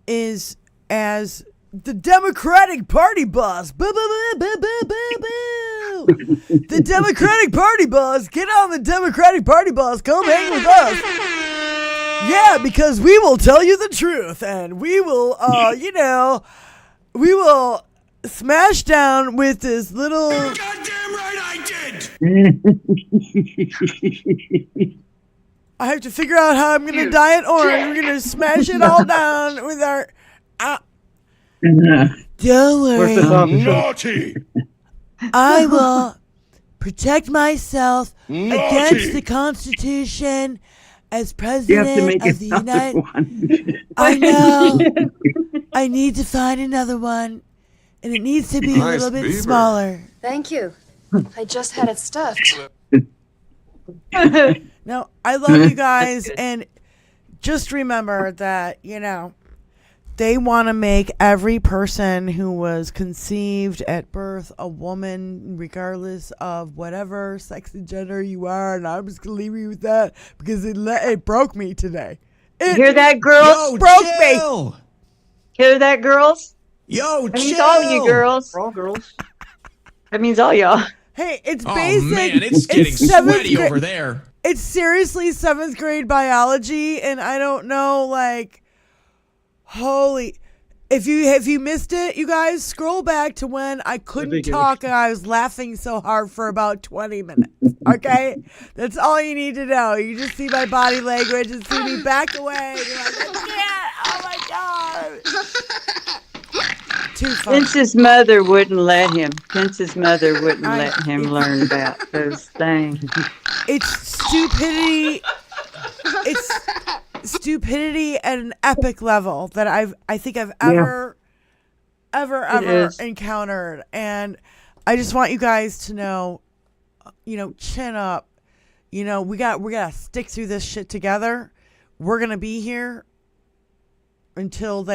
is, as the Democratic Party boss, boo, boo, boo, boo, boo, boo, boo. The Democratic Party boss, get on the Democratic Party boss, come hang with us. Yeah, because we will tell you the truth, and we will, we will Smashdown with this little. Goddamn right I did! I have to figure out how I'm going to diet orange. We're going to smash it all down with our. Don't worry. Naughty! I will protect myself Naughty. against the Constitution as You have to president make of the another United. one. I know. I need to find another one, and it needs to be a Nice little bit beaver. smaller. Thank you. I just had it stuffed. No, I love you guys, and just remember that, they want to make every person who was conceived at birth a woman, regardless of whatever sex and gender you are, and I'm just going to leave you with that because it broke me today. You hear that, girls? Broke me. Hear that, girls? Yo, That means all you girls. We're all girls. That means all y'all. Hey, it's Oh basic. man, it's getting seventh sweaty gra- over there. It's seriously 7th grade biology, and I don't know, holy. If you missed it, you guys, scroll back to when I couldn't talk and I was laughing so hard for about 20 minutes. Okay? That's all you need to know. You just see my body language and see me back away. You're like, I can't. Oh my God. Too funny. Vince's mother wouldn't let him. Vince's mother wouldn't let him learn about those things. It's stupidity. It's stupidity at an epic level that I think I've ever encountered. And I just want you guys to know, chin up. We gotta stick through this shit together. We're gonna be here until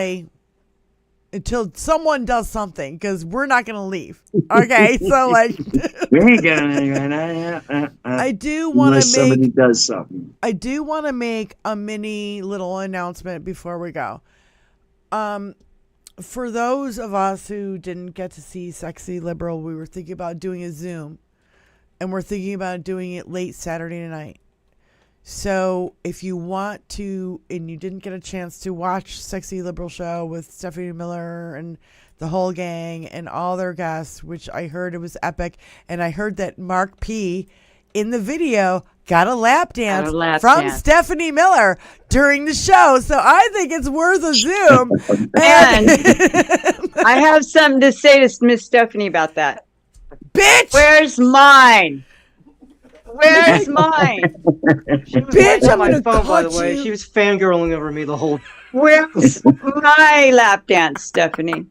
someone does something, because we're not gonna leave. Okay, so We ain't gonna. I do want Unless to make somebody does something. I do want to make a mini little announcement before we go. For those of us who didn't get to see Sexy Liberal, we were thinking about doing a Zoom, and we're thinking about doing it late Saturday night. So if you want to, and you didn't get a chance to watch Sexy Liberal Show with Stephanie Miller and the whole gang and all their guests, which I heard it was epic, and I heard that Mark P in the video got a lap dance from Stephanie Miller during the show. So I think it's worth a Zoom. And I have something to say to Miss Stephanie about that. Bitch! Where's mine? Where's mine? Bitch, on my phone, by the way. She was fangirling over me the whole. Where's my lap dance, Stephanie?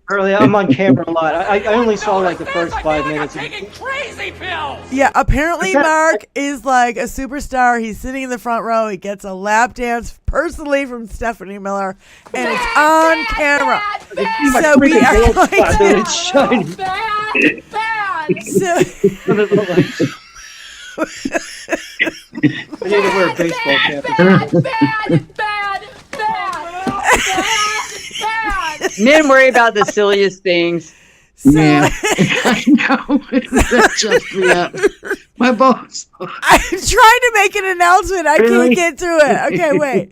Early, I'm on camera a lot. I only saw the first 5 minutes. Taking crazy pills. Yeah, apparently Mark is like a superstar. He's sitting in the front row. He gets a lap dance personally from Stephanie Miller, and it's on camera. So we are going to. It's shining. So, I need to wear a baseball cap. Men worry about the silliest things. Yeah, I know. That just me up. My boss. I'm trying to make an announcement. I can't get through it. Okay, wait.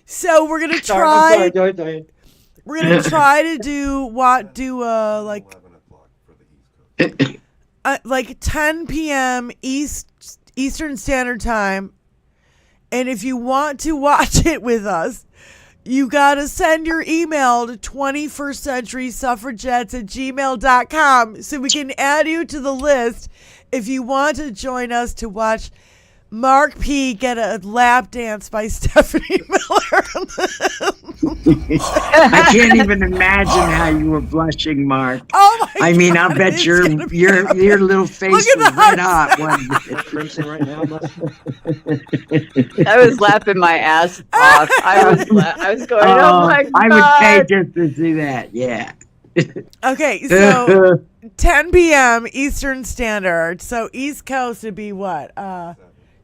So we're gonna try. We're gonna try to do like 10 p.m. Eastern Standard Time, and if you want to watch it with us, you gotta send your email to 21stcenturysuffragettes@gmail.com so we can add you to the list if you want to join us to watch Mark P get a lap dance by Stephanie Miller. I can't even imagine how you were blushing, Mark. Oh my I mean, God, I bet it's your gonna be your little face Look at was the red heart. hot. Wasn't it? It's crimson right now. I was laughing my ass off. I was going, oh my God. I would pay just to see that. Yeah. Okay, so 10 p.m. Eastern Standard. So East Coast would be what?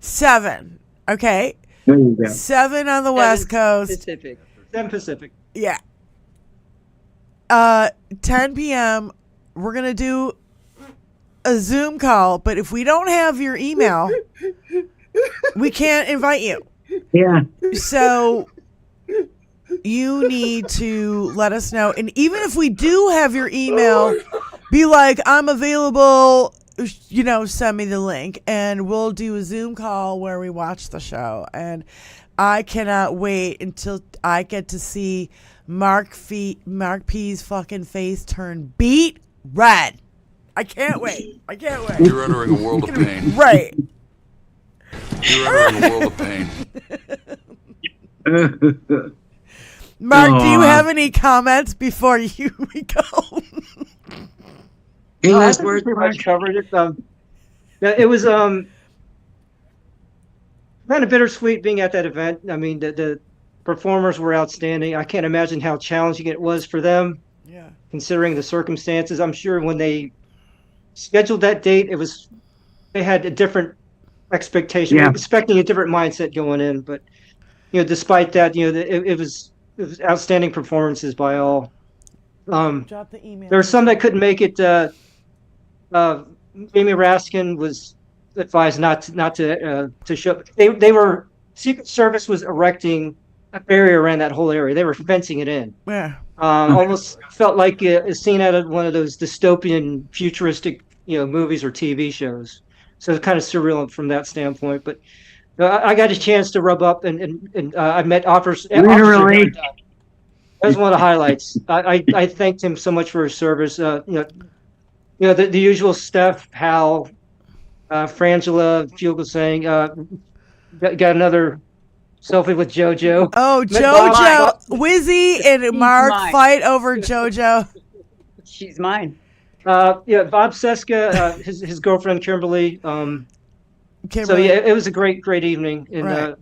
7. Okay. There you go. 7 on the West Coast. Pacific. 10 Pacific. Yeah. 10 p.m. We're going to do a Zoom call, but if we don't have your email, we can't invite you. Yeah. So you need to let us know. And even if we do have your email, be like, I'm available, send me the link and we'll do a Zoom call where we watch the show. And I cannot wait until I get to see Mark P's fucking face turn beet red. I can't wait. You're entering a world of pain. Right. You're entering a world of pain. Mark, do you have any comments before we go? I think we pretty much covered it. It was kind of bittersweet being at that event. I mean, the performers were outstanding. I can't imagine how challenging it was for them, considering the circumstances. I'm sure when they scheduled that date, they had a different expectation, expecting a different mindset going in. But despite that, it was outstanding performances by all. Drop the email. There were some that couldn't make it. Amy Raskin was advised not to show. They were Secret Service was erecting a barrier around that whole area. They were fencing it in. Yeah. Almost felt like a scene out of one of those dystopian, futuristic, movies or TV shows. So it's kind of surreal from that standpoint. But I got a chance to rub up, and I met Officer. Literally. That was one of the highlights. I thanked him so much for his service. The usual stuff. Hal, Frangela, Fugel saying, got another selfie with JoJo. Oh, Met JoJo, Wizzy and Mark fight over JoJo. She's mine. Bob Seska, his girlfriend Kimberly. So it was a great evening, and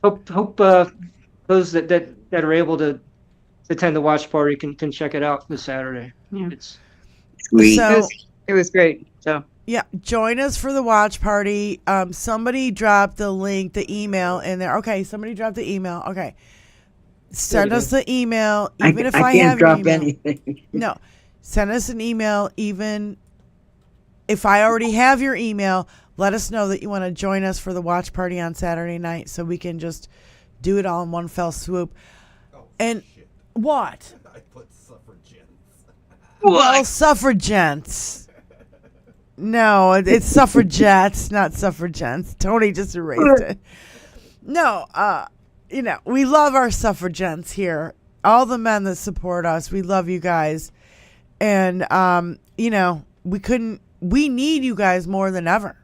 hope those that are able to attend the watch party can check it out this Saturday. Yeah. It's sweet. So, it was great. So yeah, join us for the watch party. Somebody dropped the link, the email in there. Okay, somebody dropped the email. Okay, send us the email. Even if I can't have your drop email. anything. No, send us an email. Even if I already have your email, let us know that you want to join us for the watch party on Saturday night, so we can just do it all in one fell swoop. And what? I put suffragettes. Well, suffragettes. No, it's suffragettes, not suffragettes. Tony just erased it. No, we love our suffragettes here. All the men that support us, we love you guys. And, we need you guys more than ever.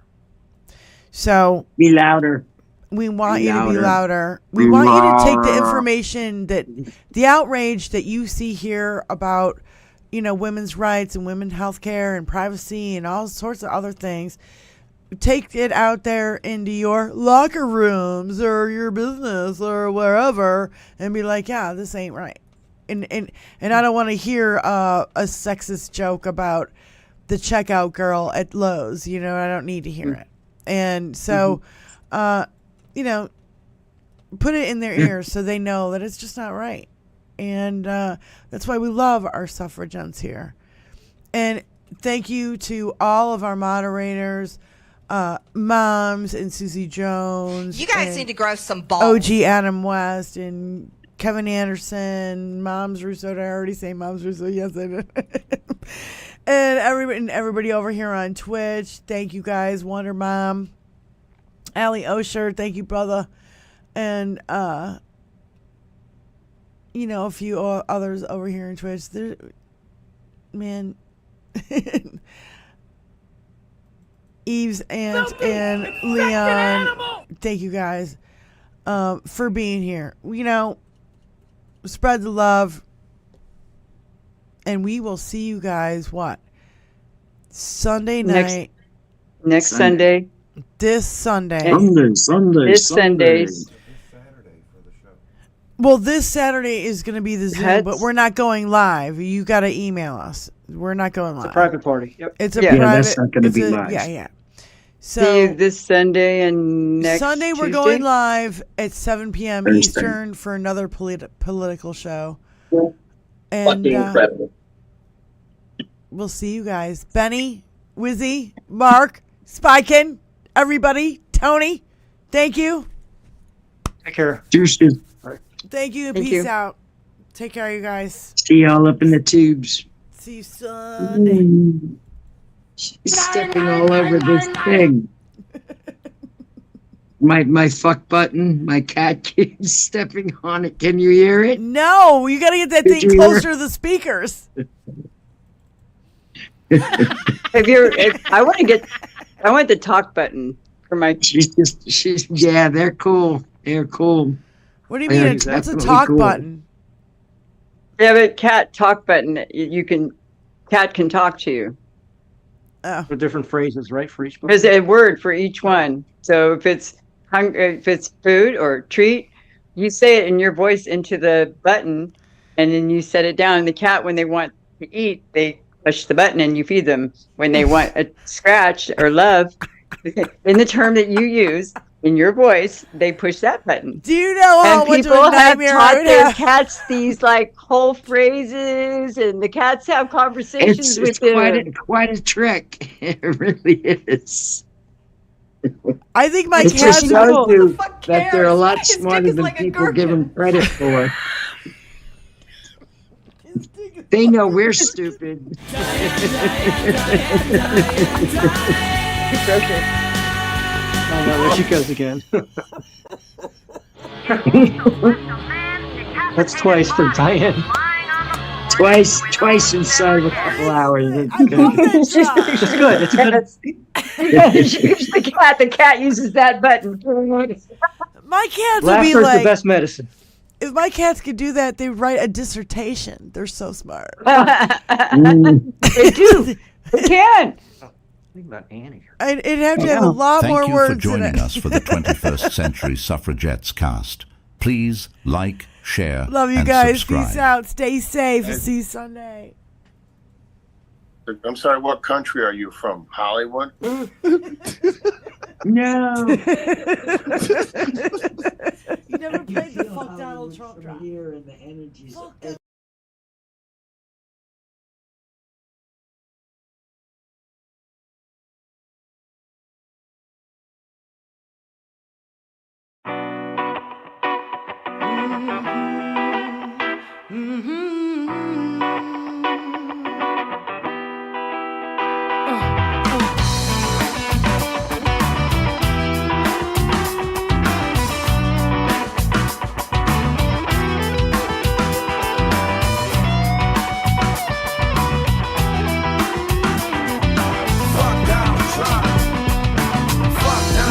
So be louder. We want you to be louder. We want you to take the information the outrage that you see here about, women's rights and women's health care and privacy and all sorts of other things. Take it out there into your locker rooms or your business or wherever and be like, yeah, this ain't right. And I don't want to hear a sexist joke about the checkout girl at Lowe's. I don't need to hear it. And so, put it in their ears so they know that it's just not right. And that's why we love our suffragettes here. And thank you to all of our moderators, Moms and Susie Jones. You guys need to grow some balls. OG Adam West and Kevin Anderson, Moms Russo. Did I already say Moms Russo? Yes, I did. And everybody over here on Twitch. Thank you guys. Wonder Mom. Allie Osher, thank you, brother. And, a few others over here in Twitch. Man. Eve's aunt and Leon. Thank you guys for being here. Spread the love. And we will see you guys, Sunday night. Next Sunday. This Sunday. This Sunday. Well, this Saturday is going to be the Zoom, but we're not going live. You got to email us. We're not going live. It's a private party. Yep. It's a private. That's not going to be live. Yeah. So see you this Sunday and next Sunday we're Tuesday? going live at 7 p.m. Eastern for another political show. And incredible. We'll see you guys. Benny, Wizzy, Mark, Spiken, everybody, Tony, thank you. Take care. Cheers. Thank you. Thank Peace you. out. Take care, you guys. See y'all up in the tubes. See you Sunday. She's stepping all over this thing. My fuck button, my cat keeps stepping on it. Can you hear it? No, you got to get that Did thing you hear closer to the speakers. I want the talk button for my. Yeah, they're cool. They're cool. What do you They're mean? What's a definitely talk cool. button? Yeah, but cat talk button. Cat can talk to you. Oh. For different phrases, right? For each. There's a word for each one. So if it's food or treat, you say it in your voice into the button, and then you set it down. And the cat, when they want to eat, they push the button and you feed them. When they want a scratch or love, in the term that you use in your voice, they push that button. Do you know how And much of people a have nightmare I taught would their have? cats these like whole phrases, and the cats have conversations It's with quite a trick. It really is. I think my It cats just shows you that they're a lot smarter than people give them credit for. They know we're stupid. Oh no, there she goes again. That's twice for Diane. Twice inside of a couple hours. It's good. It's good. The cat uses that button. My cats would be Laughter's the like, best medicine. if my cats could do that, they'd write a dissertation. They're so smart. They do. They can. Think about Annie. It'd have to have a lot Thank more you words for joining in it. us for the 21st Century Suffragettes cast. Please like, share, Love you and guys. subscribe. Peace out. Stay safe. See you Sunday. I'm sorry, what country are you from? Hollywood? No. You never played the fuck Donald Trump drop. Here and the energies.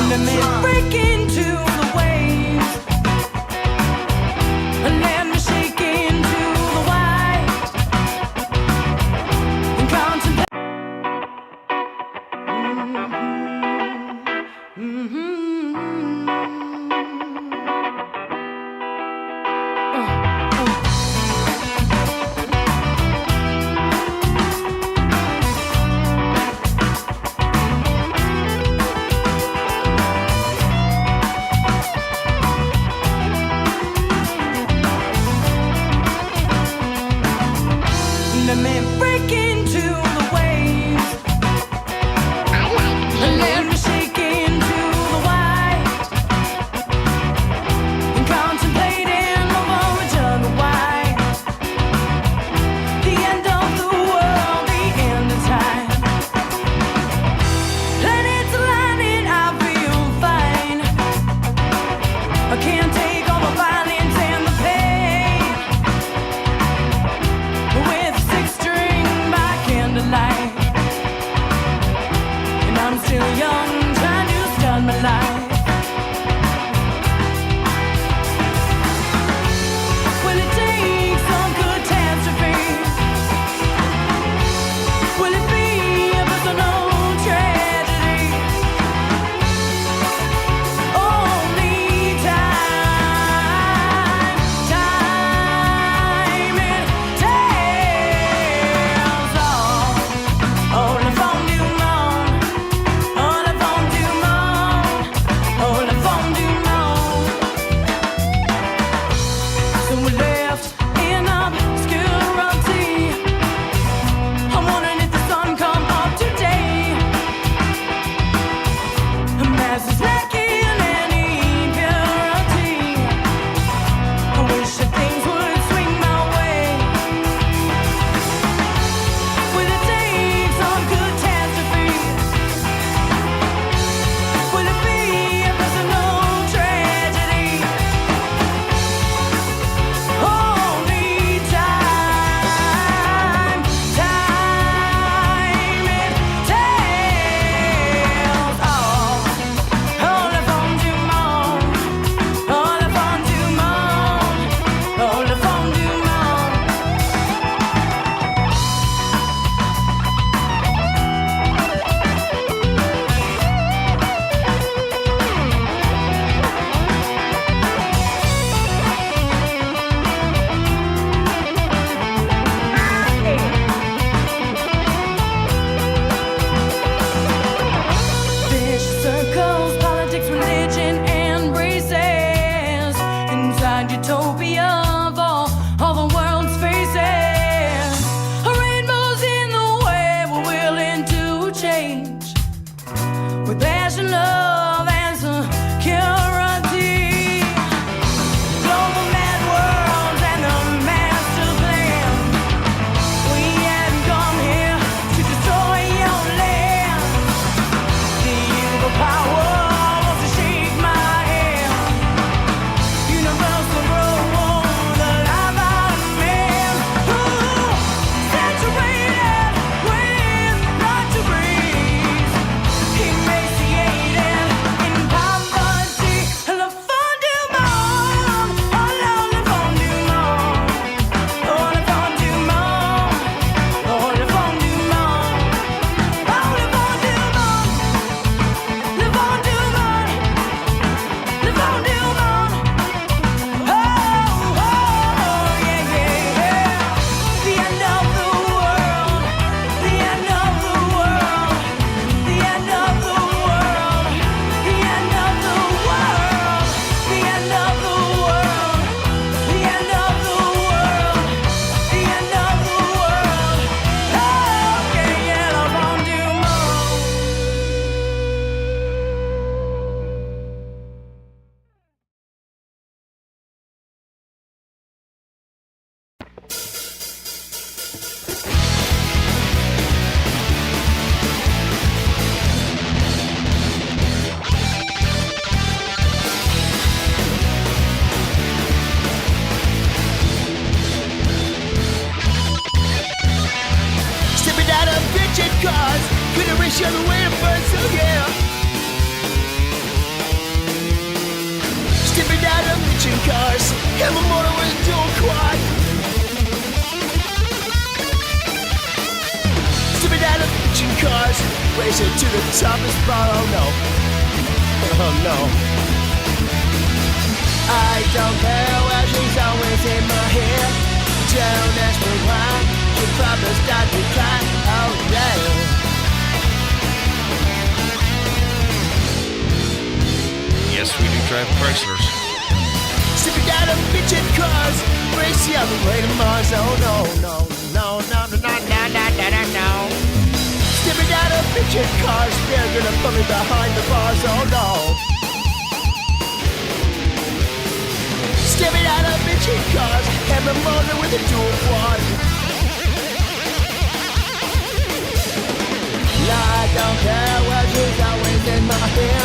Let me break into the waves and let me shake into the and the motor with a dual quad. Stepping out of bitchin' cars, racing to the top of the spot. Oh no, oh no. I don't care where she's always in my head. Don't ask me why, she probably start to cry. Oh yeah. Yes, we do drive Chryslers. Stepping out of bitchin' cars, racing on the way to Mars. Oh no, no, no, no, no, no, no, no, no, no, no. Stepping out of bitchin' cars, they're gonna put me behind the bars. Oh no. Stepping out of bitchin' cars, and the motor with a dual quad. I don't care what she's always in my hair.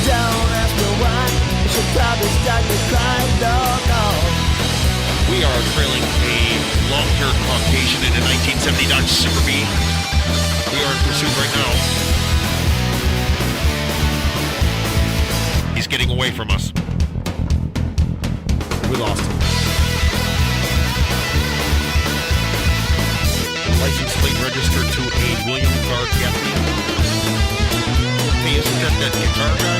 Don't ask me why, she'll probably start to cry. No, no. We are trailing a long-haired Caucasian in a 1970 Dodge Super B. We are in pursuit right now. He's getting away from us. We lost him. License plate registered to a William Clark Gaffney. Hey, isn't that guitar guy?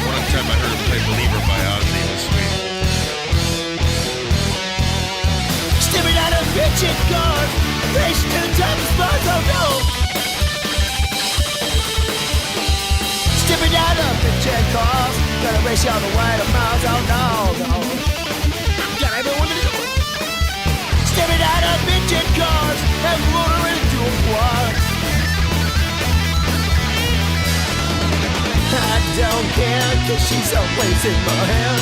One time I heard him play Believer by Ozzy. It was sweet. Stepping out of bitchin' cars, racing to the top of spots. Oh no. Stepping out of bitchin' cars, gonna race you all the way to Mars. Oh no, no. Got everyone to do. Stepping out of bitchin' cars, and motor in a dual quad. I don't care, cause she's always in my head.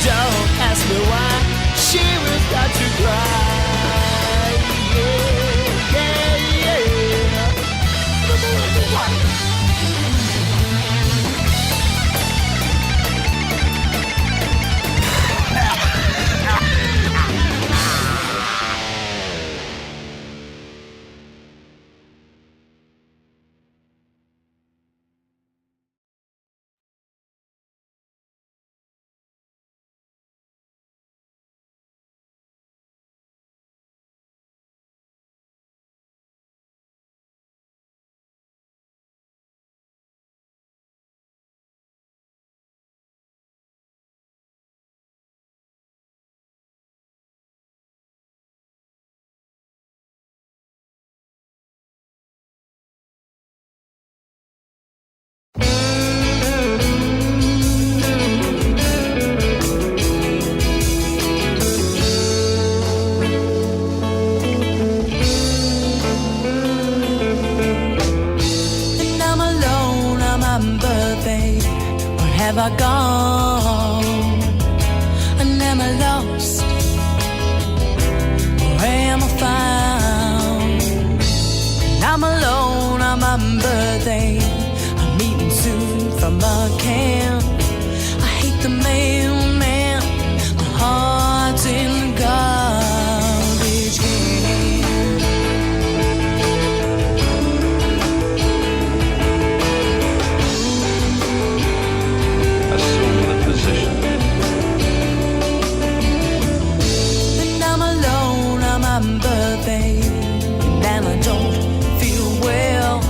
Don't ask me why, she will start to cry. Yeah, yeah, yeah. Have I gone? And am I lost? Or am I found? And I'm alone on my birthday. I'm meeting soon from a camp. I hate the mailman. My heart's in the garbage can. And I'm alone on my birthday, and I don't feel well.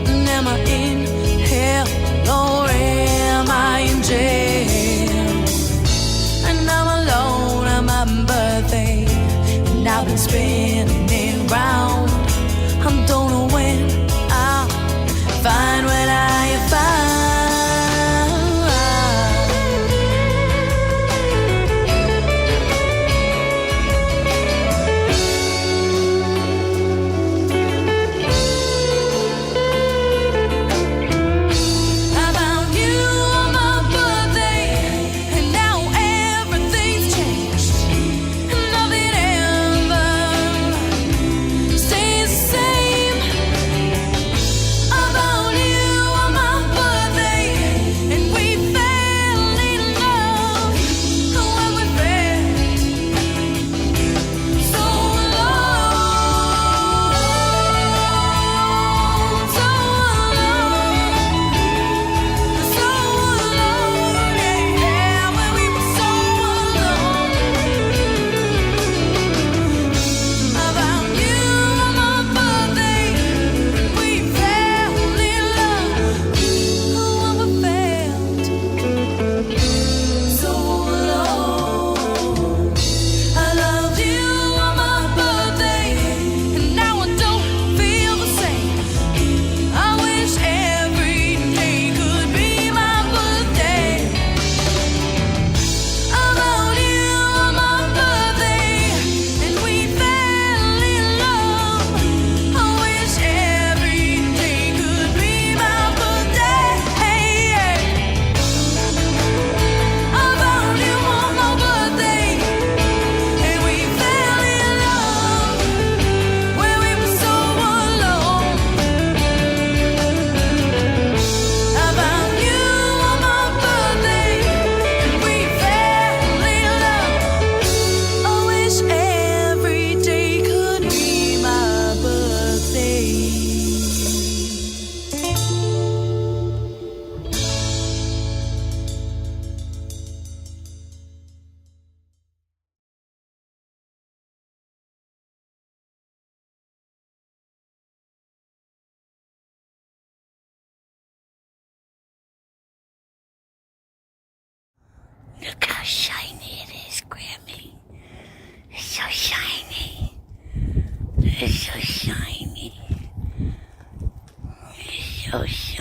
And am I in hell or am I in jail? And I'm alone on my birthday. Look how shiny it is, Grammy. It's so shiny. It's so shiny. It's so shiny.